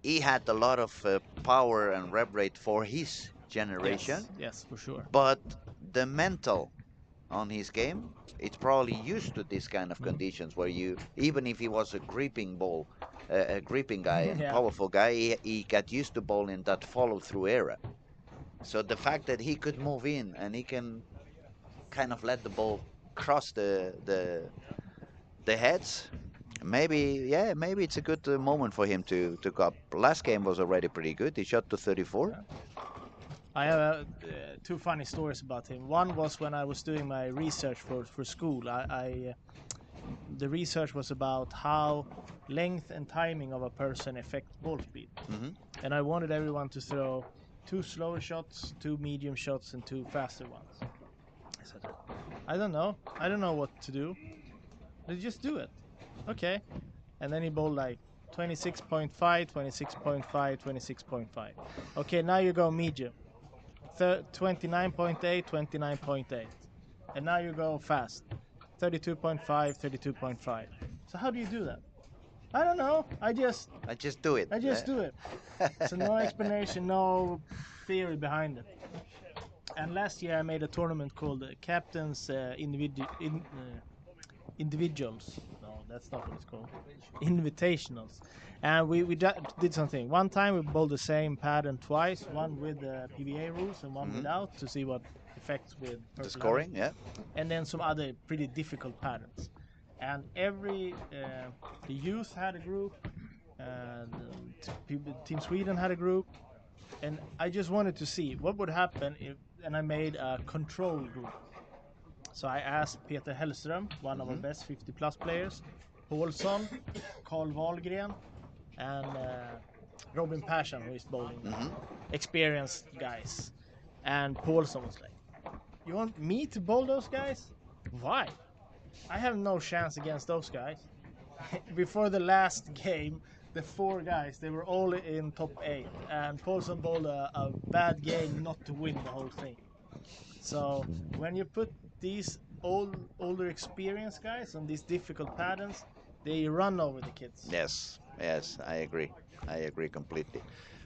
He had a lot of power and rev rate for his generation, Yes, for sure. but the mental on his game, it's probably used to this kind of conditions where you, even if he was a gripping ball, a gripping guy and Yeah. powerful guy, he got used to bowling that follow-through era. So the fact that he could move in and he can kind of let the ball cross the heads, maybe it's a good moment for him to go up. Last game was already pretty good. He shot to 34. I have 2 funny stories about him. One was when I was doing my research for school. The research was about how length and timing of a person affect ball speed. And I wanted everyone to throw 2 slower shots, 2 medium shots, and 2 faster ones. I said, I don't know what to do. Let's just do it. Okay. And then he bowled like 26.5, 26.5, 26.5. Okay, now you go medium. 29.8, 29.8. And now you go fast. 32.5, 32.5. So how do you do that? I don't know. I just do it. do it. So no explanation, no theory behind it. And last year I made a tournament called Captain's Individuals. No, that's not what it's called. Invitationals. And we did something. One time we bowled the same pattern twice, one with the PBA rules and one without, to see what effects with The scoring, yeah. and then some other pretty difficult patterns. And every the youth had a group, and Team Sweden had a group, And I just wanted to see what would happen if, and I made a control group. So I asked Peter Hellström, one of our best 50 plus players, Paulsson, Carl Wahlgren, and Robin Persson, who is bowling, experienced guys. And Paulsson was like, "You want me to bowl those guys? Why? I have no chance against those guys." Before the last game, the 4 guys, they were all in top 8, and Paulsson bowled a bad game not to win the whole thing. So when you put these older experienced guys on these difficult patterns, they run over the kids. Yes, I agree. I agree completely.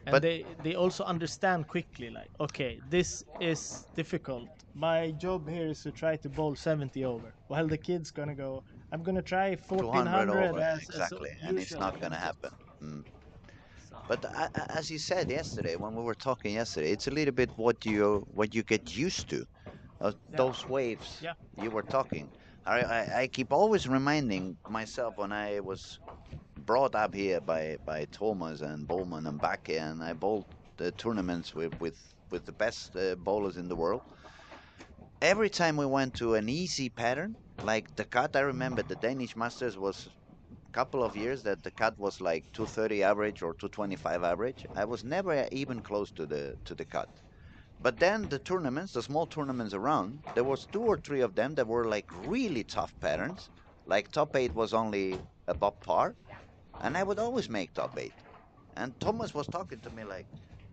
And But they also understand quickly, like, okay, this is difficult. My job here is to try to bowl 70 over, while the kid's gonna go, I'm gonna try 200 1400 over, as exactly, and it's usual not going to against happen. So, But as you said yesterday, when we were talking yesterday, it's a little bit what you get used to. Those waves Yeah. you were talking. I keep always reminding myself when I was brought up here by Thomas and Bowman and Backe, and I bowled the tournaments with the best bowlers in the world. Every time we went to an easy pattern, like the cut, I remember the Danish Masters was a couple of years that the cut was like 230 average or 225 average. I was never even close to the cut. But then the tournaments, the small tournaments around, there was 2 or 3 of them that were like really tough patterns. Like top 8 was only above par, and I would always make top 8. And Thomas was talking to me like,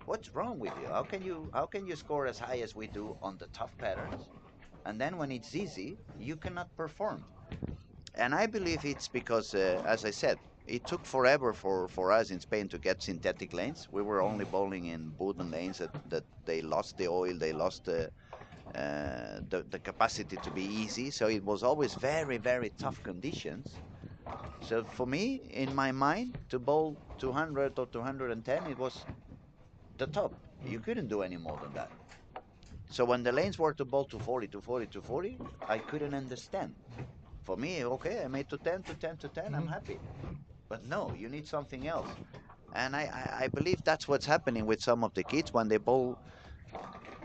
"What's wrong with you? How can you score as high as we do on the tough patterns, and then when it's easy, you cannot perform?" And I believe it's because, as I said, it took forever for us in Spain to get synthetic lanes. We were only bowling in wooden lanes that they lost the oil, they lost the capacity to be easy. So it was always very, very tough conditions. So for me, in my mind, to bowl 200 or 210, it was the top. You couldn't do any more than that. So when the lanes were to bowl 240, 240, 240, I couldn't understand. For me, okay, I made to 10, to 10, to 10, I'm happy. But no, you need something else. And I believe that's what's happening with some of the kids when they bowl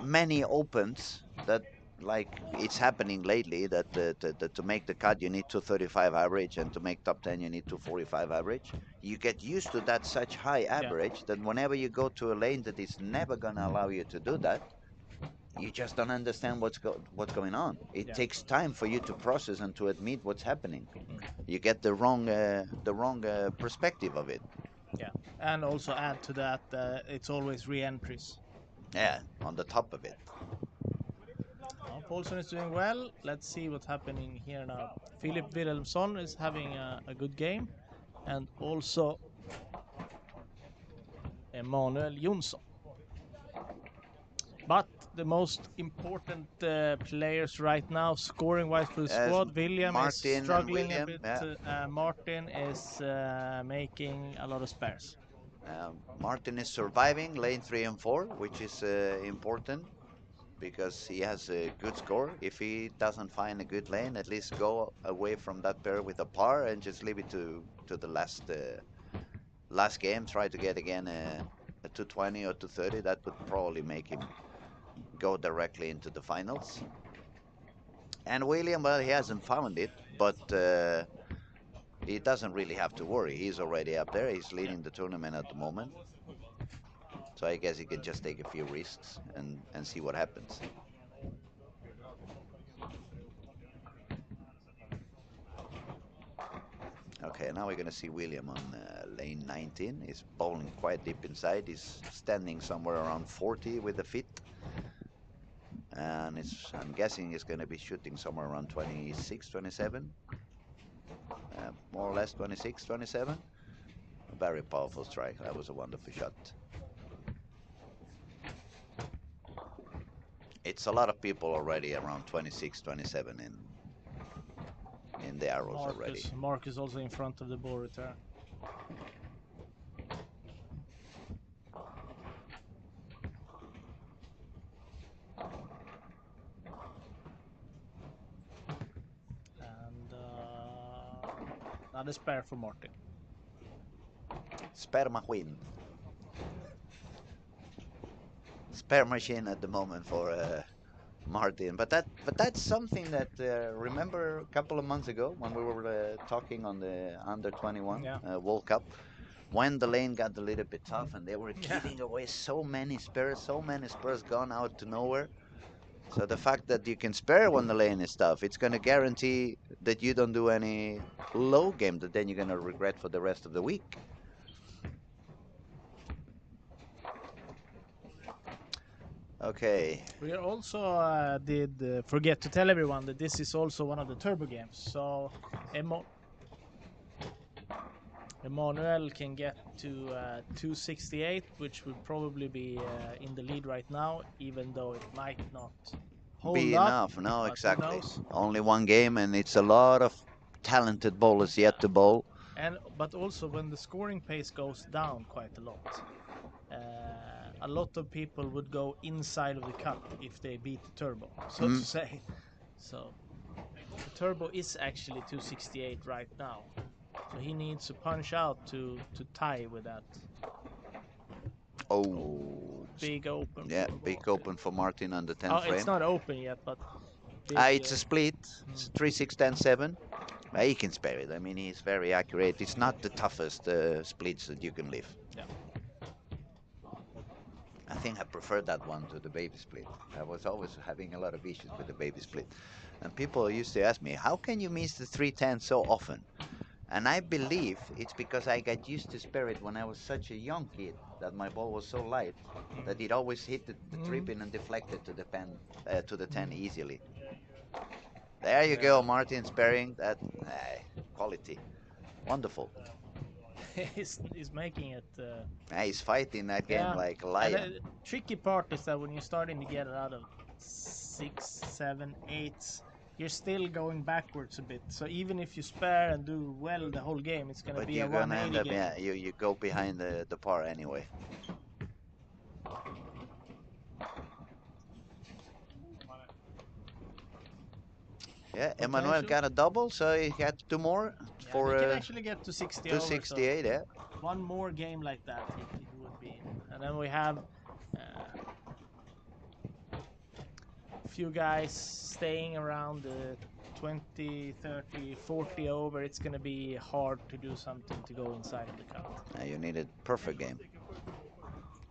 many opens that like it's happening lately that to make the cut you need 235 average, and to make top 10 you need 245 average. You get used to that such high average that whenever you go to a lane that is never going to allow you to do that, you just don't understand what's going on. It takes time for you to process and to admit what's happening. You get the wrong perspective of it. Yeah, and also add to that, it's always re-entries. Yeah, on the top of it. Paulsson is doing well. Let's see what's happening here now. Philip Wilhelmsson is having a good game, and also Emanuel Jonsson. But the most important players right now, scoring-wise for the squad, William is Martin and struggling a William, bit. yeah. Martin is making a lot of spares. Martin is surviving lane 3 and 4, which is important because he has a good score. If he doesn't find a good lane, at least go away from that pair with a par and just leave it to the last game. Try to get again a 220 or 230. That would probably make him go directly into the finals. And William, well, he hasn't found it, but he doesn't really have to worry. He's already up there. He's leading the tournament at the moment. So I guess he can just take a few risks and see what happens. Okay, now we're going to see William on lane 19. He's bowling quite deep inside. He's standing somewhere around 40 with the feet. And I'm guessing he's going to be shooting somewhere around 26, 27. More or less 26, 27. A very powerful strike. That was a wonderful shot. It's a lot of people already around 26, 27 in the arrows already. Marcus also in front of the ball return. And another spare for Martin. Sperma win. spare machine at the moment for Martin. But that's something that remember a couple of months ago when we were talking on the under 21 Yeah. World Cup, when the lane got a little bit tough and they were Yeah. giving away so many spares gone out to nowhere. So the fact that you can spare when the lane is tough, it's going to guarantee that you don't do any low game that then you're going to regret for the rest of the week. Okay. We also did forget to tell everyone that this is also one of the turbo games. So Emmanuel can get to 268, which would probably be in the lead right now, even though it might not hold Be up. enough. No, but who exactly. knows? Only one game, and it's a lot of talented bowlers yet to bowl. But also when the scoring pace goes down quite a lot, a lot of people would go inside of the cut if they beat the turbo, so to say. So the turbo is actually 268 right now. So he needs to punch out to tie with that. Oh, Big open. yeah, for big Martin. open for Martin on the 10th Oh, frame. it's not open yet, but big, It's a split. It's 3, 6, 10, 7. He can spare it. I mean, he's very accurate. It's not the toughest splits that you can live. Yeah. I think I prefer that one to the baby split. I was always having a lot of issues with the baby split. And people used to ask me, how can you miss the 310 so often? And I believe it's because I got used to spare it when I was such a young kid that my ball was so light that it always hit the three pin and deflected to the pen to the 10 easily. There you go, Martin sparing that quality. Wonderful. he's making it. He's fighting that game like a And lion. the tricky part is that when you're starting to get out of 6, 7, 8, you're still going backwards a bit. So even if you spare and do well the whole game, it's gonna But be a you're gonna end 180 up, game. yeah, you go behind the par anyway. Yeah, Emmanuel got a double, so he had 2 more Yeah, for he can actually get to 60 over. 268. So Yeah. one more game like that, he would be in. And then we have a few guys staying around the 20, 30, 40 over. It's going to be hard to do something to go inside of the cut. You need a perfect game,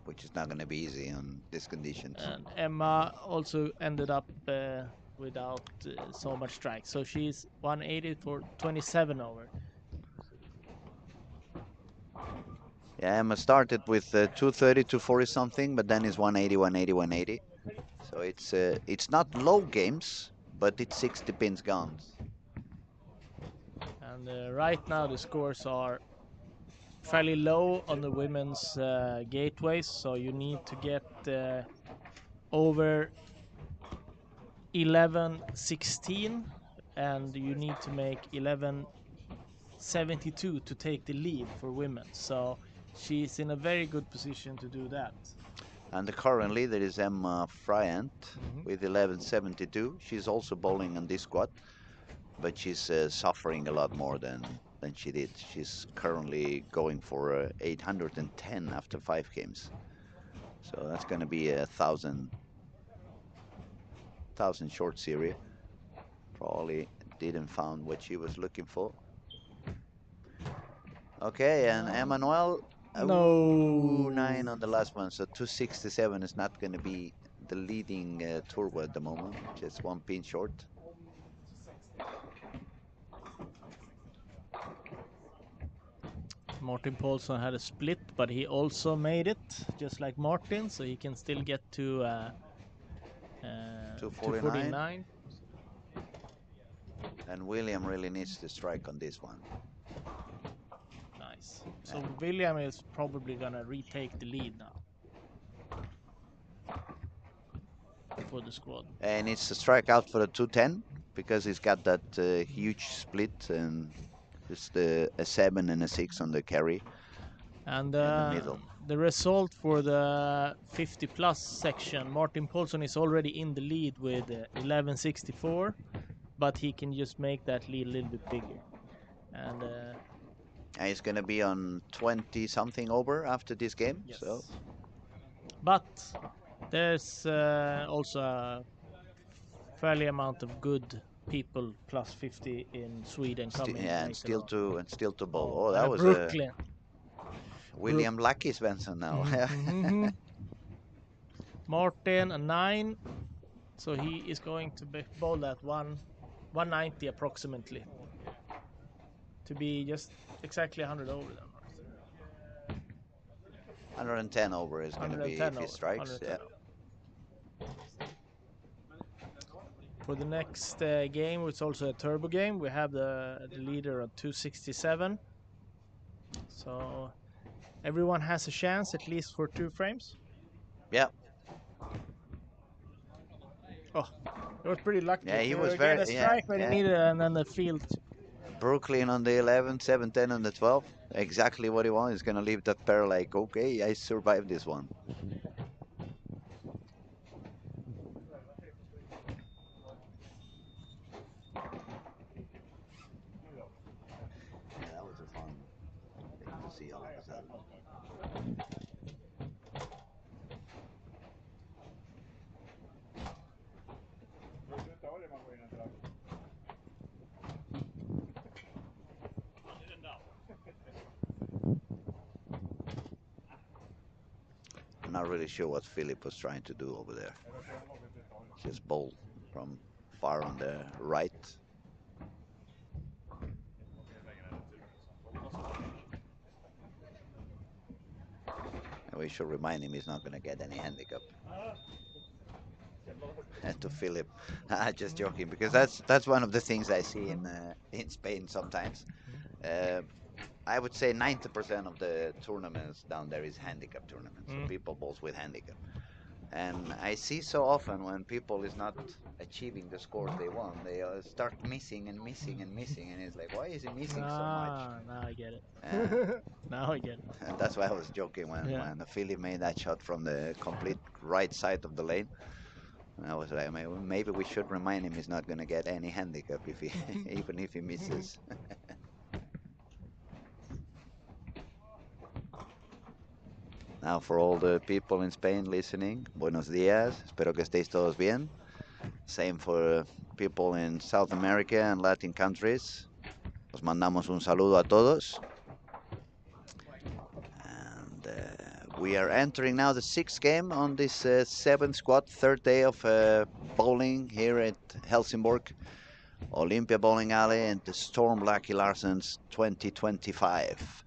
which is not going to be easy on these conditions. And Emma also ended up without so much strikes. So she's 180 for 27 over. Yeah, Emma started with 230, 240 something, but then it's 180, 180, 180. So it's not low games, but it's 60 pins gone. And right now the scores are fairly low on the women's gateways, so you need to get over 11-16, and you need to make 11-72 to take the lead for women. So she's in a very good position to do that. And the current leader is Emma Friant with 11.72. She's also bowling on this squad, but she's suffering a lot more than she did. She's currently going for 810 after 5 games. So that's going to be a 1,000 short series. Probably didn't found what she was looking for. Okay, and Emmanuel, No. 9 on the last one, so 267 is not going to be the leading turbo at the moment, just 1 pin short. Martin Paulson had a split, but he also made it, just like Martin, so he can still get to 249. And William really needs to strike on this one. Nice. So William is probably gonna retake the lead now for the squad. And it's a strikeout for the 210 because he's got that huge split and just a 7 and a 6 on the carry. And in the middle. The result for the 50 plus section, Martin Paulson is already in the lead with 1164, but he can just make that lead a little bit bigger. And he's going to be on 20 something over after this game. yes. So. But There's also a fairly amount of good people plus 50 in Sweden coming Yeah, and later on. still to bowl. Oh, that was Brooklyn. William Lucky Svensson now. Mhm. Martin a 9, so he is going to bowl at 190 approximately, to be just exactly 100 over then. 110 over is going to be if he strikes. Yeah. For the next game, it's also a turbo game. We have the leader at 267. So everyone has a chance at least for 2 frames. Yeah. Oh, he was pretty lucky. Yeah, he was get very a strike when he needed it, and then the field. Brooklyn on the 11, 7-10 on the 12. Exactly what he wants. He's going to leave that pair like, okay, I survived this one. Yeah, that was a fun thing to see all of a sudden. I'm not really sure what Philip was trying to do over there. Just bowl from far on the right. And we should remind him he's not going to get any handicap. To Philip, just joking, because that's one of the things I see in Spain sometimes. I would say 90% of the tournaments down there is handicap tournaments. So people bowls with handicap. And I see so often when people is not achieving the scores they want, they start missing and missing and missing, and it's like, why is he missing so much? Now I get it. Now I get it. And that's why I was joking when Philip made that shot from the complete right side of the lane. And I was like, maybe we should remind him he's not going to get any handicap if he, even if he misses. Now for all the people in Spain listening, buenos días, espero que estéis todos bien. Same for people in South America and Latin countries. Os mandamos un saludo a todos. And we are entering now the 6th game on this 7th squad, 3rd day of bowling here at Helsingborg, Olympia Bowling Alley, and the Storm Lucky Larsens 2025.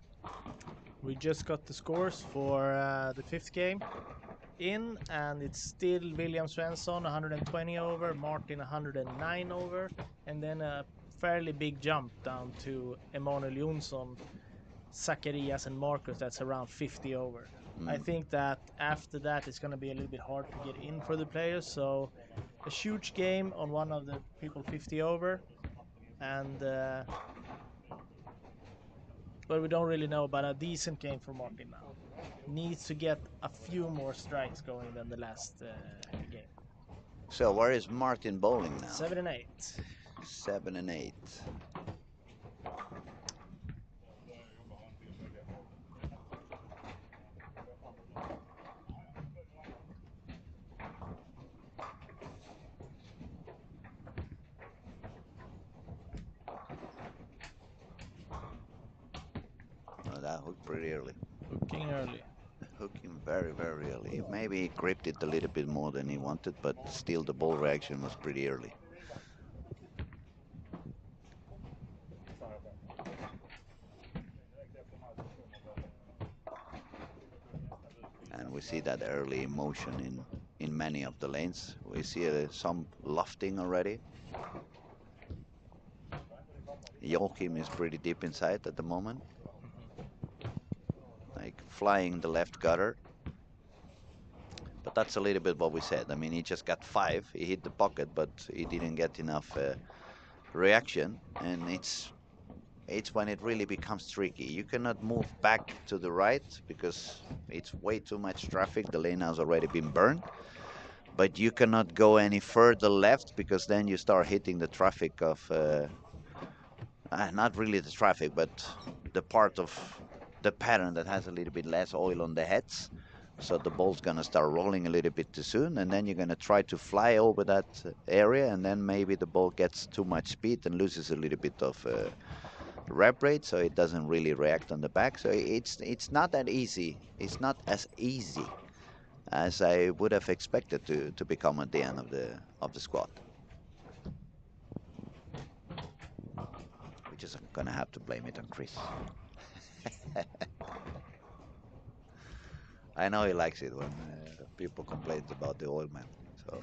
We just got the scores for the 5th game in, and it's still William Svensson 120 over, Martin 109 over, and then a fairly big jump down to Emanuel Jonsson, Zacharias, and Marcus. That's around 50 over. I think that after that it's going to be a little bit hard to get in for the players, so a huge game on one of the people 50 over, and but we don't really know, but a decent game for Martin now. Needs to get a few more strikes going than the last game. So where is Martin bowling now? 7 and 8. 7 and 8. Oh, that hooked pretty early. Hooking early. Hooking very, very early. Maybe he gripped it a little bit more than he wanted, but still the ball reaction was pretty early. And we see that early motion in many of the lanes. We see some lofting already. Joachim is pretty deep inside at the moment. Like flying the left gutter. But that's a little bit what we said. I mean, he just got 5. He hit the pocket, but he didn't get enough reaction. And it's when it really becomes tricky. You cannot move back to the right because it's way too much traffic. The lane has already been burned. But you cannot go any further left because then you start hitting the traffic of, not really the traffic, but the part of the pattern that has a little bit less oil on the heads. So the ball's gonna start rolling a little bit too soon, and then you're gonna try to fly over that area, and then maybe the ball gets too much speed and loses a little bit of rep rate, so it doesn't really react on the back. So it's not that easy. It's not as easy as I would have expected to become at the end of the squat. We're just gonna have to blame it on Chris. I know he likes it when people complain about the oil man. So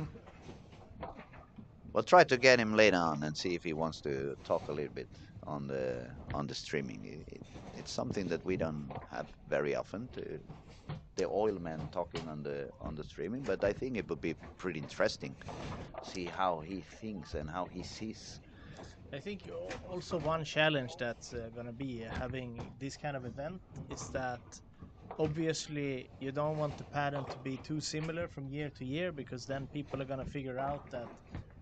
we'll try to get him later on and see if he wants to talk a little bit on the streaming. It's something that we don't have very often. The oil man talking on the streaming, but I think it would be pretty interesting. See how he thinks and how he sees. I think also one challenge that's going to be having this kind of event is that obviously you don't want the pattern to be too similar from year to year, because then people are going to figure out that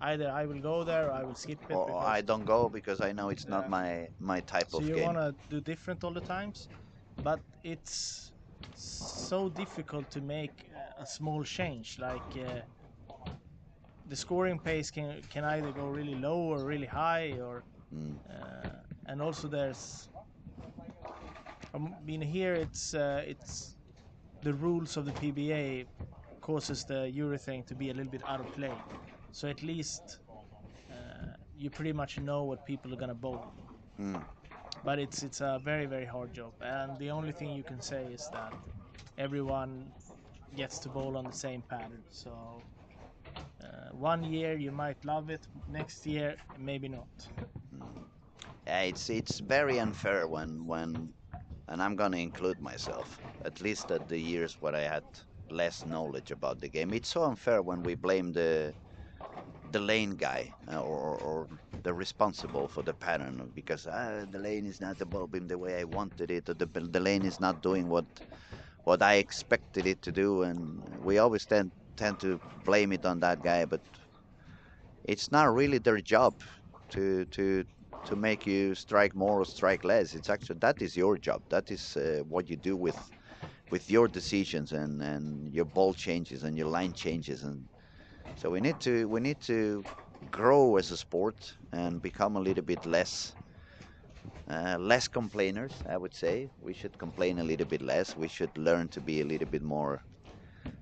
either I will go there or I will skip it. Or I don't go because I know it's not my type so of you game. want to do different all the times, but it's so difficult to make a small change. Like the scoring pace can either go really low or really high, or and also there's I mean here it's the rules of the PBA causes the urethane to be a little bit out of play, so at least you pretty much know what people are gonna bowl. But it's a very hard job, and the only thing you can say is that everyone gets to bowl on the same pattern. So one year you might love it, next year maybe not. Yeah, it's very unfair when and I'm gonna include myself, at least at the years where I had less knowledge about the game. It's so unfair when we blame the lane guy or the responsible for the pattern because the lane is not evolving the way I wanted it, or the lane is not doing what I expected it to do, and we always tend to blame it on that guy, but it's not really their job to make you strike more or strike less. It's actually that is your job. That is what you do with your decisions and your ball changes and your line changes, and so we need to grow as a sport and become a little bit less complainers. I would say we should complain a little bit less. We should learn to be a little bit more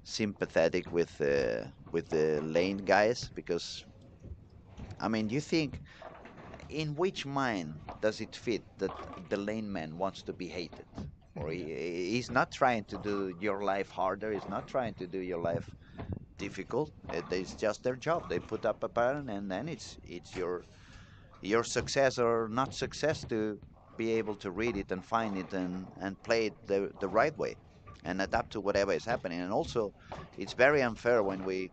sympathetic with the lane guys, because I mean, you think in which mind does it fit that the lane man wants to be hated? Or he's not trying to do your life harder. He's not trying to do your life difficult. It's just their job. They put up a pattern, and then it's your success or not success to be able to read it and find it and play it the right way and adapt to whatever is happening. And also, it's very unfair when we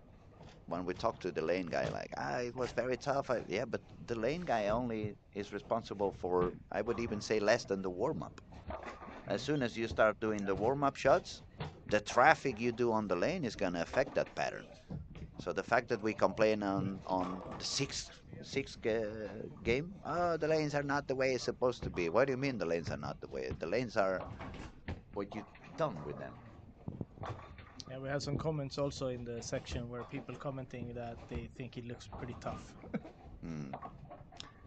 talk to the lane guy, like, it was very tough. Yeah, but the lane guy only is responsible for, I would even say, less than the warm-up. As soon as you start doing the warm-up shots, the traffic you do on the lane is going to affect that pattern. So the fact that we complain on the sixth game, the lanes are not the way it's supposed to be. What do you mean the lanes are not the way? The lanes are what you've done with them. Yeah, we have some comments also in the section where people commenting that they think it looks pretty tough.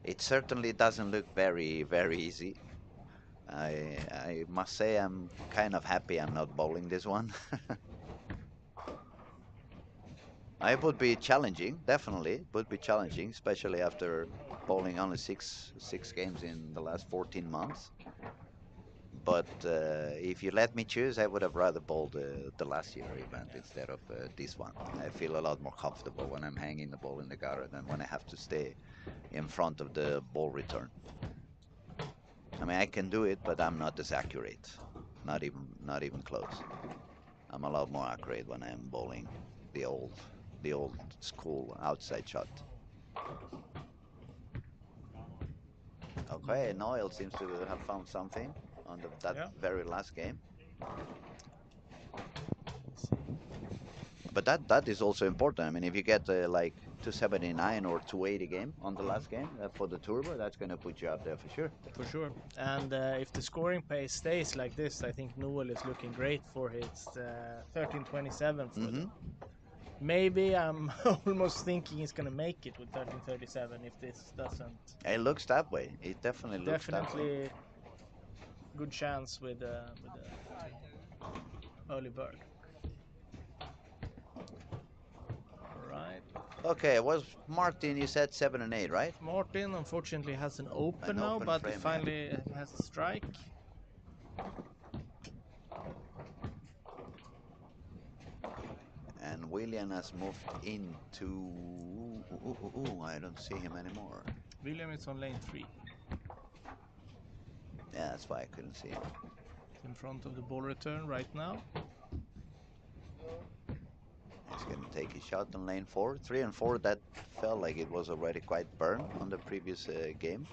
It certainly doesn't look very easy. I must say I'm kind of happy I'm not bowling this one. It would be challenging, definitely. Would be challenging, especially after bowling only six games in the last 14 months. But if you let me choose, I would have rather bowled the last year event instead of this one. I feel a lot more comfortable when I'm hanging the ball in the gutter than when I have to stay in front of the ball return. I mean, I can do it, but I'm not as accurate. Not even close. I'm a lot more accurate when I'm bowling the old school outside shot. Okay, Noel seems to have found something on that very last game. But that is also important. I mean, if you get like 279 or 280 game on the last game for the turbo, that's going to put you up there for sure. For sure. And if the scoring pace stays like this, I think Noel is looking great for his 1327 for them. Maybe I'm almost thinking he's going to make it with 1337 if this doesn't. It looks that way. It definitely looks that way. Definitely good chance with the early bird. All right. Okay, it was Martin, you said 7 and 8, right? Martin unfortunately has an open An now, open but frame, he finally has a strike. And William has moved into. I don't see him anymore. William is on lane 3. Yeah, that's why I couldn't see him. He's in front of the ball return right now. He's going to take a shot on lane 4. 3 and 4, that felt like it was already quite burned on the previous game.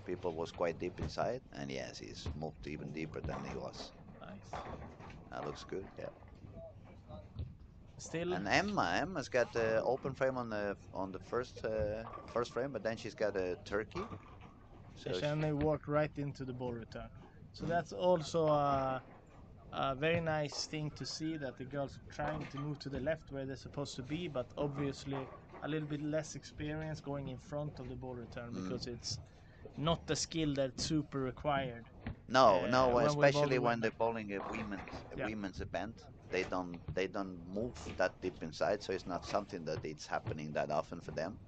People was quite deep inside, and yes, he's moved even deeper than he was. Nice. That looks good, yeah. Still. And Emma's got the open frame on the first frame, but then she's got a turkey. So they walked right into the ball return. So that's also a very nice thing to see, that the girls are trying to move to the left where they're supposed to be, but obviously a little bit less experience going in front of the ball return because it's not the skill that's super required. No, when especially when they're bowling a women's event, they don't move that deep inside, so it's not something that it's happening that often for them.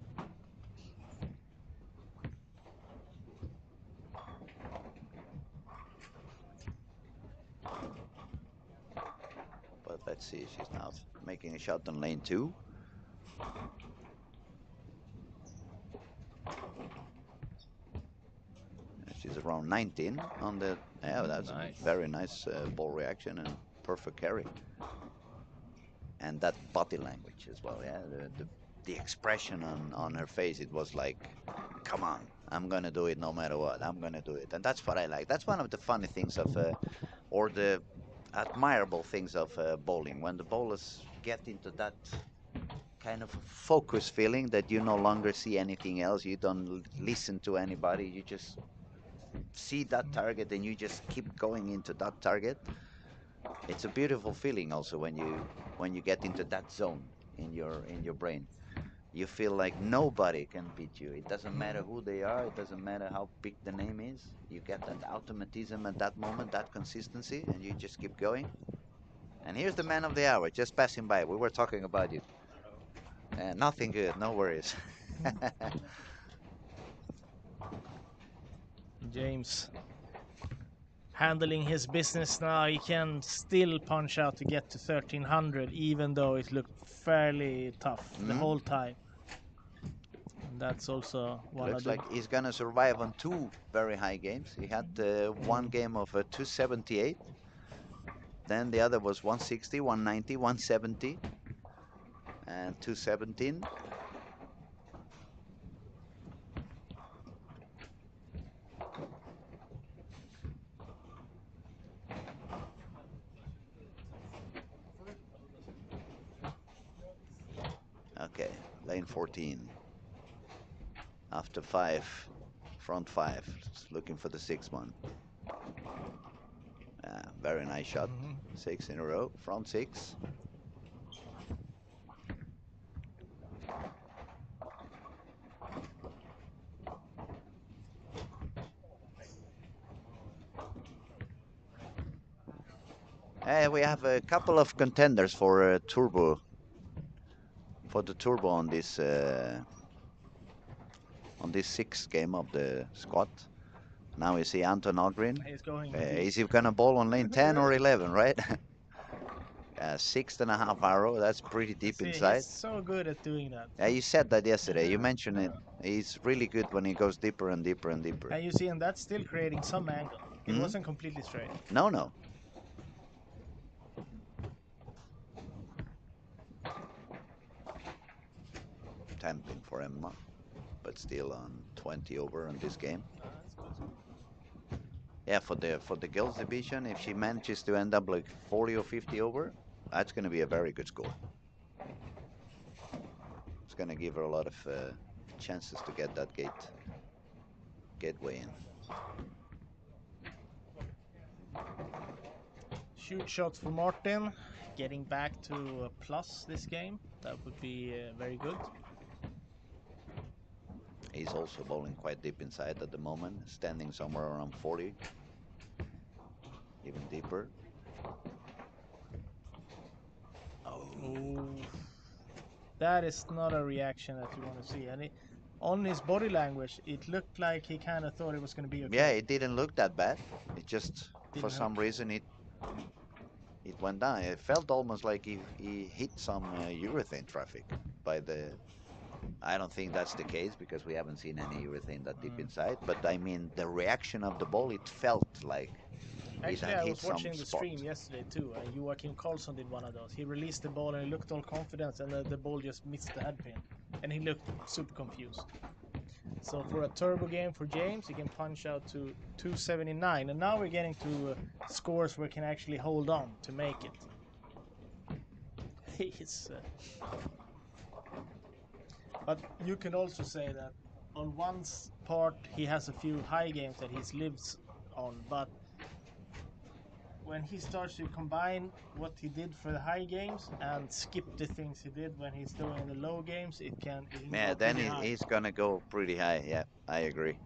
But let's see, she's now making a shot on lane 2. She's around 19 on the. Yeah, that's nice. A very nice ball reaction and perfect carry. And that body language as well. Yeah, the expression on her face. It was like, come on, I'm gonna do it no matter what. I'm gonna do it, and that's what I like. That's one of the funny things of, or the admirable things of bowling, when the bowlers get into that kind of focus feeling that you no longer see anything else. You don't listen to anybody. You just see that target and you just keep going into that target. It's a beautiful feeling also when you get into that zone in your brain. You feel like nobody can beat you. It doesn't matter who they are. It doesn't matter how big the name is. You get that automatism at that moment, that consistency, and you just keep going. And here's the man of the hour just passing by. We were talking about you. Nothing good, no worries. James handling his business now. He can still punch out to get to 1300, even though it looked fairly tough the whole time. And that's also one Looks of the. like he's gonna survive on 2 very high games. He had one game of 278. Then the other was 160, 190, 170, and 217. Okay, lane 14. After 5, front 5, looking for the 6th one. Very nice shot. 6 in a row, front 6. We have a couple of contenders for turbo. For the turbo on this 6th game of the squad. Now we see Anton Algren. He's going. Is he gonna bowl on lane 10 or 11, right? 6.5 arrow. That's pretty deep inside. He's so good at doing that. Yeah, you said that yesterday. You mentioned it. He's really good when he goes deeper and deeper and deeper. And you see, and that's still creating some angle. It wasn't completely straight. No. Tempting for Emma, but still on 20 over in this game. Yeah, for the girls division, if she manages to end up like 40 or 50 over, that's going to be a very good score. It's going to give her a lot of chances to get that gateway in. Shoot shots for Martin, getting back to a plus this game. That would be very good. He's also bowling quite deep inside at the moment, standing somewhere around 40, even deeper. Oh, that is not a reaction that you want to see. And on his body language, it looked like he kind of thought it was going to be okay. Yeah, it didn't look that bad. It just, for Didn't some hurt. reason, it went down. It felt almost like he hit some urethane traffic by the. I don't think that's the case because we haven't seen any urethane that deep inside. But I mean, the reaction of the ball, it felt like it Actually, had I hit was some watching the spot. stream yesterday too, and Joakim Karlsson did one of those. He released the ball and he looked all confident, and the ball just missed the headpin, and he looked super confused. So for a turbo game for James, he can punch out to 279, and now we're getting to scores where he can actually hold on to make it. He's, but you can also say that on one part he has a few high games that he lives on, but when he starts to combine what he did for the high games and skip the things he did when he's doing the low games, it can Yeah, go then pretty high. he's gonna go pretty high. Yeah, I agree.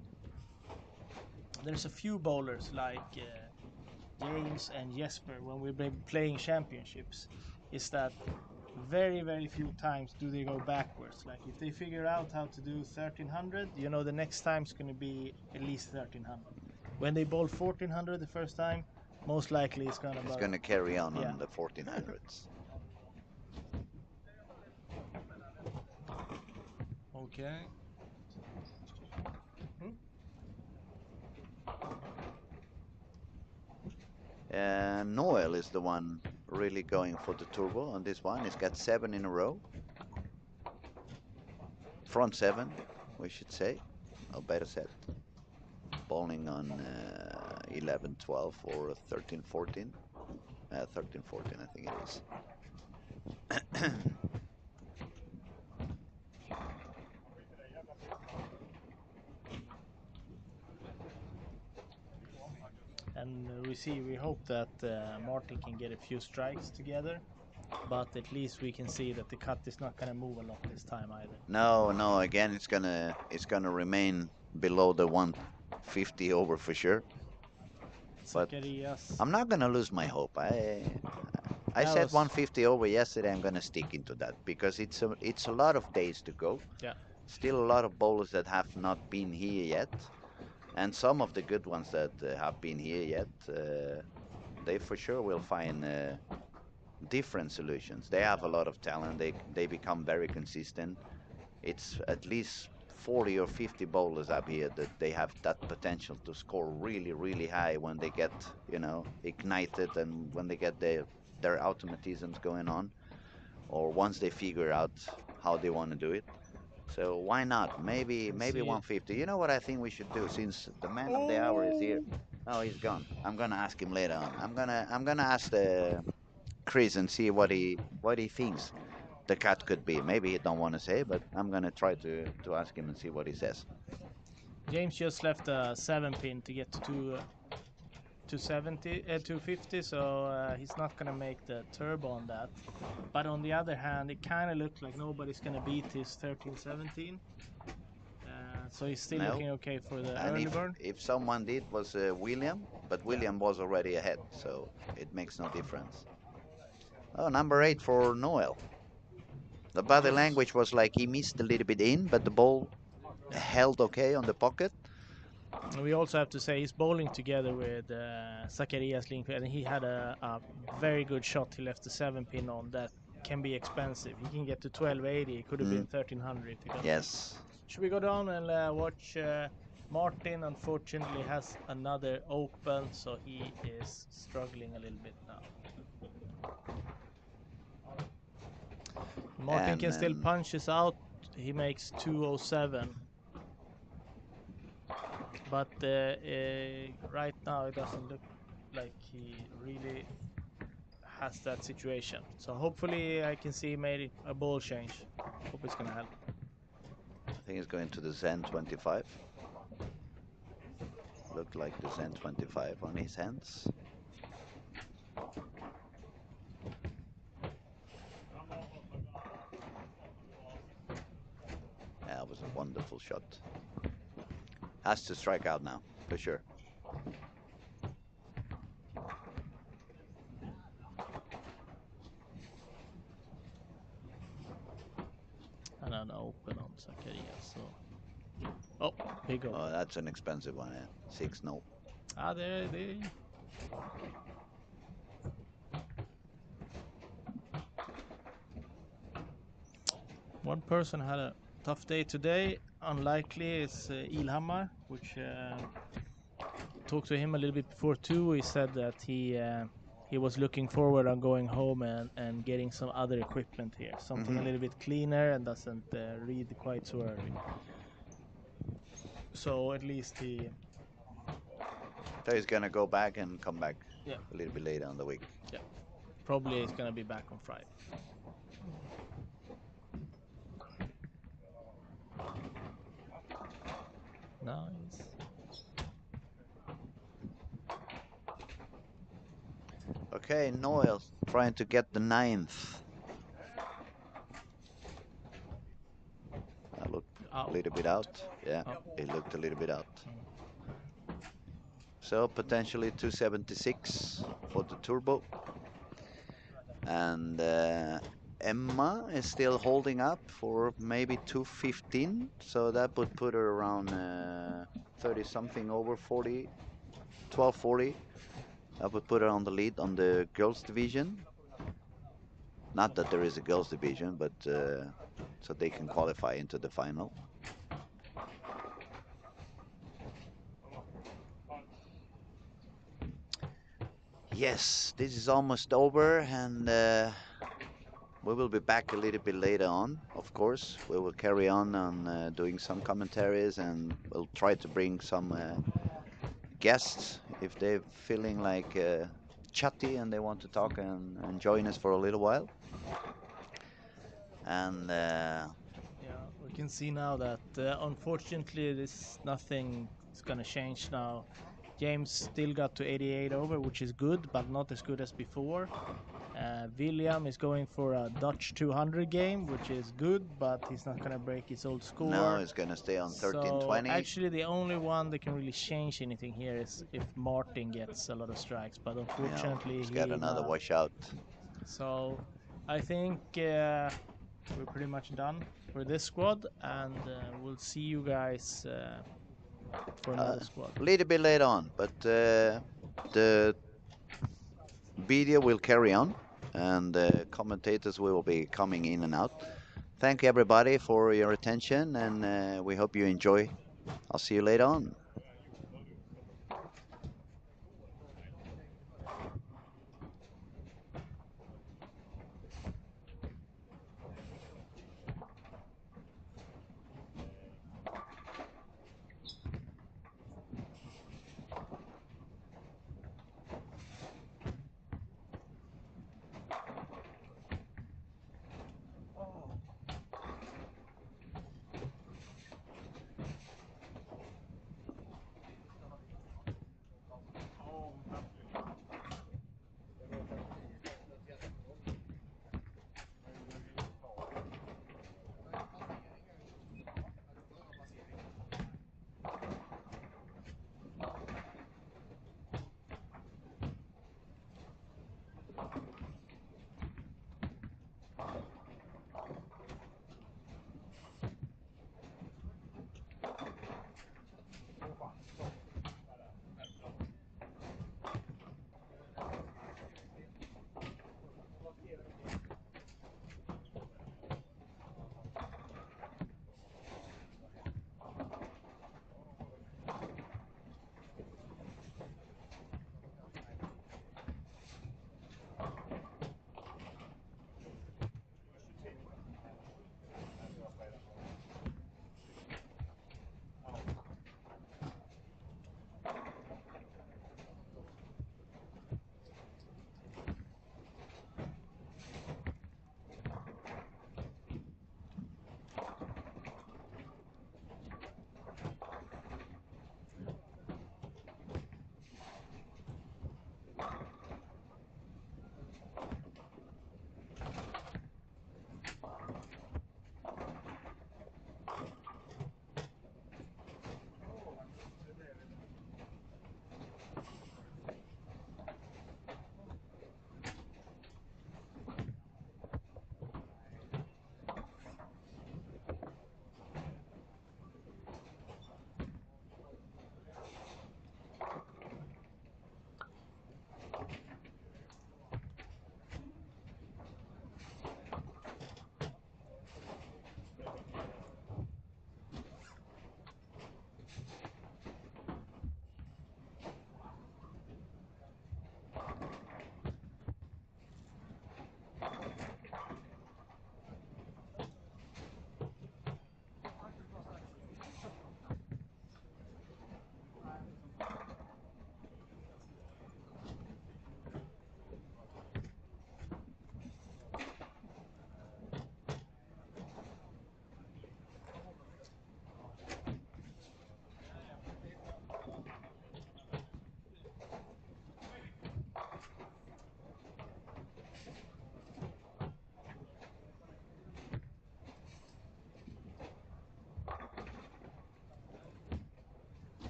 There's a few bowlers like James and Jesper when we've been playing championships, is that very few times do they go backwards. Like if they figure out how to do 1300, you know the next time's going to be at least 1300. When they bowl 1400 the first time, most likely it's going to He's gonna carry on the 1400s. Okay. Noel is the one really going for the turbo on this one. He's got 7 in a row. Front 7, we should say. A better set. Bowling on 11, 12 or 13, 14. 13, 14, I think it is. And we hope that Martin can get a few strikes together, but at least we can see that the cut is not going to move a lot this time either. No, again it's gonna remain below the 150 over for sure. But Zacharias. I'm not gonna lose my hope. I That said was- 150 over yesterday. I'm gonna stick into that because it's a lot of days to go. Yeah. Still a lot of bowlers that have not been here yet, and some of the good ones that have been here yet, they for sure will find different solutions. They have a lot of talent. They become very consistent. It's at least 40 or 50 bowlers up here that they have that potential to score really high when they get ignited and when they get their automatisms going on, or once they figure out how they want to do it. So why not? Maybe 150. You know what I think we should do, since the man of the hour is here. Oh, he's gone. I'm gonna ask him later on. I'm gonna ask Chris and see what he thinks the cut could be. Maybe he don't want to say, but I'm gonna try to ask him and see what he says. James just left a 7-pin to get to 250, so he's not gonna make the turbo on that. But on the other hand, it kind of looks like nobody's gonna beat his 13-17. So he's still looking okay for the And early burn. if someone did was William, but William was already ahead, so it makes no difference. Oh, number 8 for Noel. The body language was like he missed a little bit in, but the ball held okay on the pocket. And we also have to say he's bowling together with Zacharias Lindqvist, and he had a very good shot. He left the 7-pin on that can be expensive. He can get to 1280. It could have been 1300 if he got Yes. that. Should we go down and watch Martin? Unfortunately, has another open, so he is struggling a little bit now. Martin can still punch this out. He makes 207. But right now it doesn't look like he really has that situation. So hopefully I can see maybe a ball change. Hope it's gonna help. I think it's going to the Zen 25. Looked like the Zen 25 on his hands. That was a wonderful shot. Has to strike out now, for sure. And an open on Zacharias. So, oh, big open. Oh, that's an expensive one. Yeah. 6-0. Ah, there. One person had a tough day today. Unlikely is Ilhamar, which talked to him a little bit before too. He said that he was looking forward on going home and getting some other equipment here, something a little bit cleaner and doesn't read quite so early. So at least he. So he's gonna go back and come back Yeah. a little bit later on the week. Yeah, probably he's gonna be back on Friday. Nice. Okay, Noel trying to get the 9th. That looked a little bit out. Yeah, it looked a little bit out. So potentially 276 for the turbo. And Emma is still holding up for maybe 215. So that would put her around 30 something over 40, 1240. That would put her on the lead on the girls division. Not that there is a girls division, but so they can qualify into the final. Yes, this is almost over, and we will be back a little bit later on. Of course, we will carry on doing some commentaries, and we'll try to bring some guests if they're feeling like chatty and they want to talk and join us for a little while. And yeah, we can see now that unfortunately nothing is gonna change now. James still got to 88 over, which is good, but not as good as before. William is going for a Dutch 200 game, which is good, but he's not gonna break his old score. No, he's gonna stay on 1320. So actually, the only one that can really change anything here is if Martin gets a lot of strikes, but unfortunately he's got another not. washout. So I think we're pretty much done for this squad, and we'll see you guys for another squad. A little bit later on, but the video will carry on, and the commentators will be coming in and out. Thank you everybody for your attention, and we hope you enjoy. I'll see you later on.